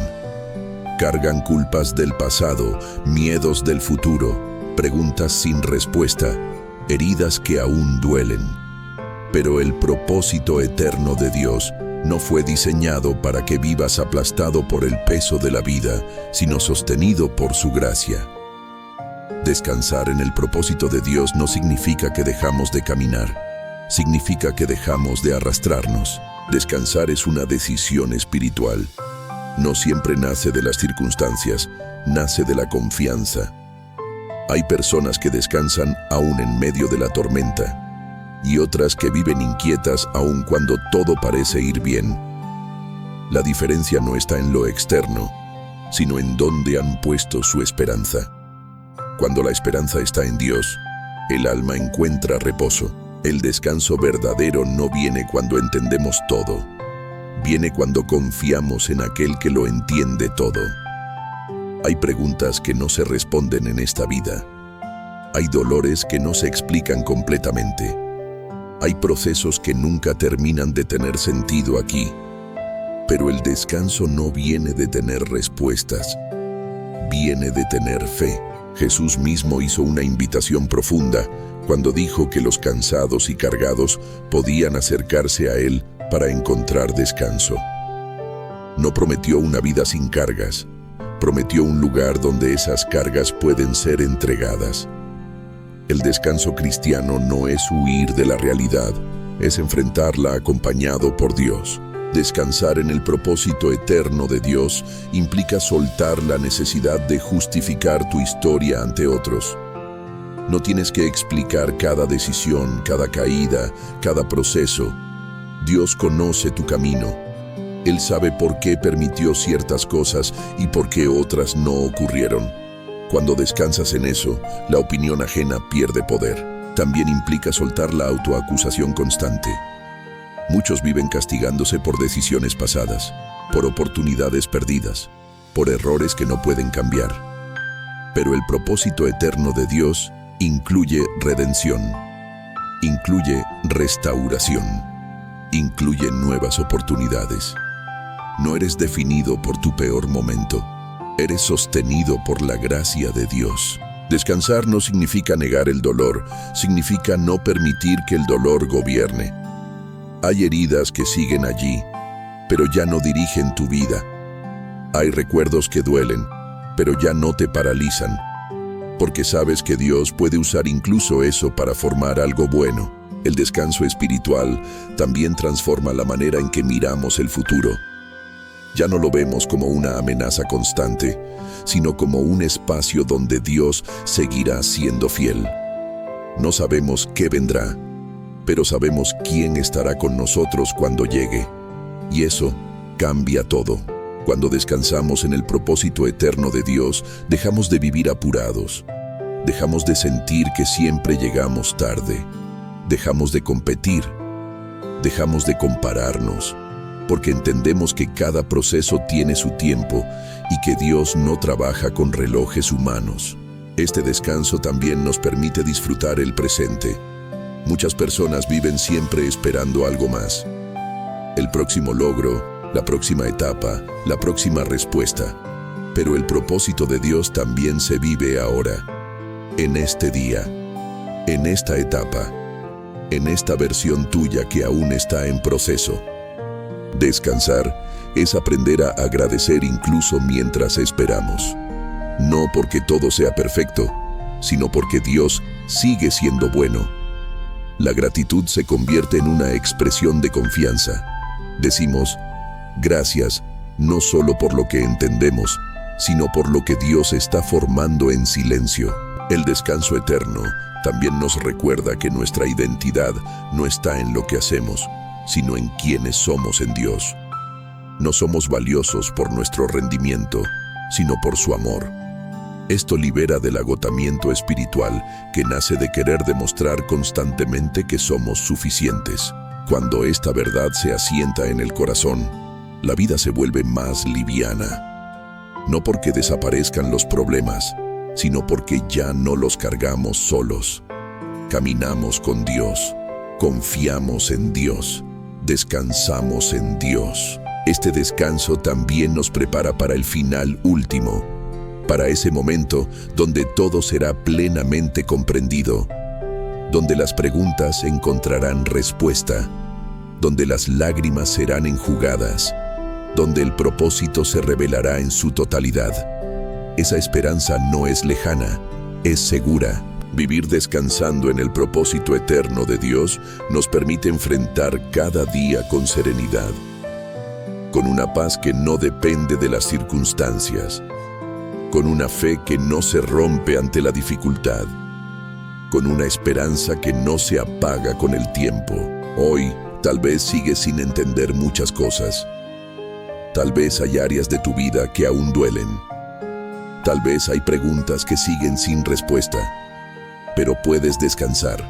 Cargan culpas del pasado, miedos del futuro, preguntas sin respuesta, heridas que aún duelen. Pero el propósito eterno de Dios no fue diseñado para que vivas aplastado por el peso de la vida, sino sostenido por su gracia. Descansar en el propósito de Dios no significa que dejamos de caminar, significa que dejamos de arrastrarnos. Descansar es una decisión espiritual. No siempre nace de las circunstancias, nace de la confianza. Hay personas que descansan aún en medio de la tormenta, y otras que viven inquietas aun cuando todo parece ir bien. La diferencia no está en lo externo, sino en dónde han puesto su esperanza. Cuando la esperanza está en Dios, el alma encuentra reposo. El descanso verdadero no viene cuando entendemos todo. Viene cuando confiamos en aquel que lo entiende todo. Hay preguntas que no se responden en esta vida. Hay dolores que no se explican completamente. Hay procesos que nunca terminan de tener sentido aquí. Pero el descanso no viene de tener respuestas. Viene de tener fe. Jesús mismo hizo una invitación profunda cuando dijo que los cansados y cargados podían acercarse a Él para encontrar descanso. No prometió una vida sin cargas, prometió un lugar donde esas cargas pueden ser entregadas. El descanso cristiano no es huir de la realidad, es enfrentarla acompañado por Dios. Descansar en el propósito eterno de Dios implica soltar la necesidad de justificar tu historia ante otros. No tienes que explicar cada decisión, cada caída, cada proceso. Dios conoce tu camino. Él sabe por qué permitió ciertas cosas y por qué otras no ocurrieron. Cuando descansas en eso, la opinión ajena pierde poder. También implica soltar la autoacusación constante. Muchos viven castigándose por decisiones pasadas, por oportunidades perdidas, por errores que no pueden cambiar. Pero el propósito eterno de Dios incluye redención, incluye restauración, incluye nuevas oportunidades. No eres definido por tu peor momento, eres sostenido por la gracia de Dios. Descansar no significa negar el dolor, significa no permitir que el dolor gobierne. Hay heridas que siguen allí, pero ya no dirigen tu vida. Hay recuerdos que duelen, pero ya no te paralizan, porque sabes que Dios puede usar incluso eso para formar algo bueno. El descanso espiritual también transforma la manera en que miramos el futuro. Ya no lo vemos como una amenaza constante, sino como un espacio donde Dios seguirá siendo fiel. No sabemos qué vendrá, pero sabemos quién estará con nosotros cuando llegue. Y eso cambia todo. Cuando descansamos en el propósito eterno de Dios, dejamos de vivir apurados. Dejamos de sentir que siempre llegamos tarde. Dejamos de competir. Dejamos de compararnos. Porque entendemos que cada proceso tiene su tiempo y que Dios no trabaja con relojes humanos. Este descanso también nos permite disfrutar el presente. Muchas personas viven siempre esperando algo más. El próximo logro, la próxima etapa, la próxima respuesta. Pero el propósito de Dios también se vive ahora, en este día, en esta etapa, en esta versión tuya que aún está en proceso. Descansar es aprender a agradecer incluso mientras esperamos. No porque todo sea perfecto, sino porque Dios sigue siendo bueno. La gratitud se convierte en una expresión de confianza. Decimos, gracias, no solo por lo que entendemos, sino por lo que Dios está formando en silencio. El descanso eterno también nos recuerda que nuestra identidad no está en lo que hacemos, sino en quienes somos en Dios. No somos valiosos por nuestro rendimiento, sino por su amor. Esto libera del agotamiento espiritual que nace de querer demostrar constantemente que somos suficientes. Cuando esta verdad se asienta en el corazón, la vida se vuelve más liviana. No porque desaparezcan los problemas, sino porque ya no los cargamos solos. Caminamos con Dios, confiamos en Dios, descansamos en Dios. Este descanso también nos prepara para el final último, para ese momento donde todo será plenamente comprendido, donde las preguntas encontrarán respuesta, donde las lágrimas serán enjugadas, donde el propósito se revelará en su totalidad. Esa esperanza no es lejana, es segura. Vivir descansando en el propósito eterno de Dios nos permite enfrentar cada día con serenidad, con una paz que no depende de las circunstancias, con una fe que no se rompe ante la dificultad, con una esperanza que no se apaga con el tiempo. Hoy, tal vez sigues sin entender muchas cosas. Tal vez hay áreas de tu vida que aún duelen. Tal vez hay preguntas que siguen sin respuesta. Pero puedes descansar,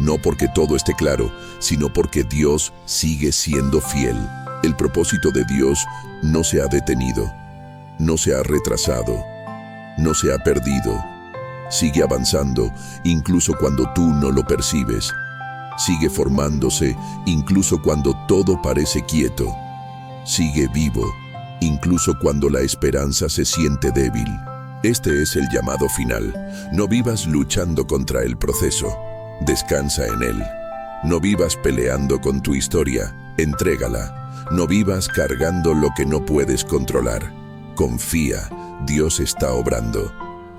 no porque todo esté claro, sino porque Dios sigue siendo fiel. El propósito de Dios no se ha detenido, no se ha retrasado, no se ha perdido. Sigue avanzando, incluso cuando tú no lo percibes. Sigue formándose, incluso cuando todo parece quieto. Sigue vivo, incluso cuando la esperanza se siente débil. Este es el llamado final. No vivas luchando contra el proceso. Descansa en él. No vivas peleando con tu historia. Entrégala. No vivas cargando lo que no puedes controlar. Confía, Dios está obrando.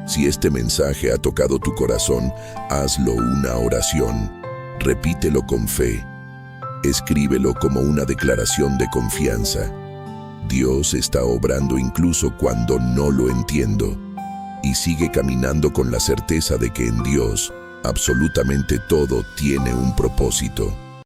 Si este mensaje ha tocado tu corazón, hazlo una oración. Repítelo con fe. Escríbelo como una declaración de confianza. Dios está obrando incluso cuando no lo entiendo. Y sigue caminando con la certeza de que en Dios absolutamente todo tiene un propósito.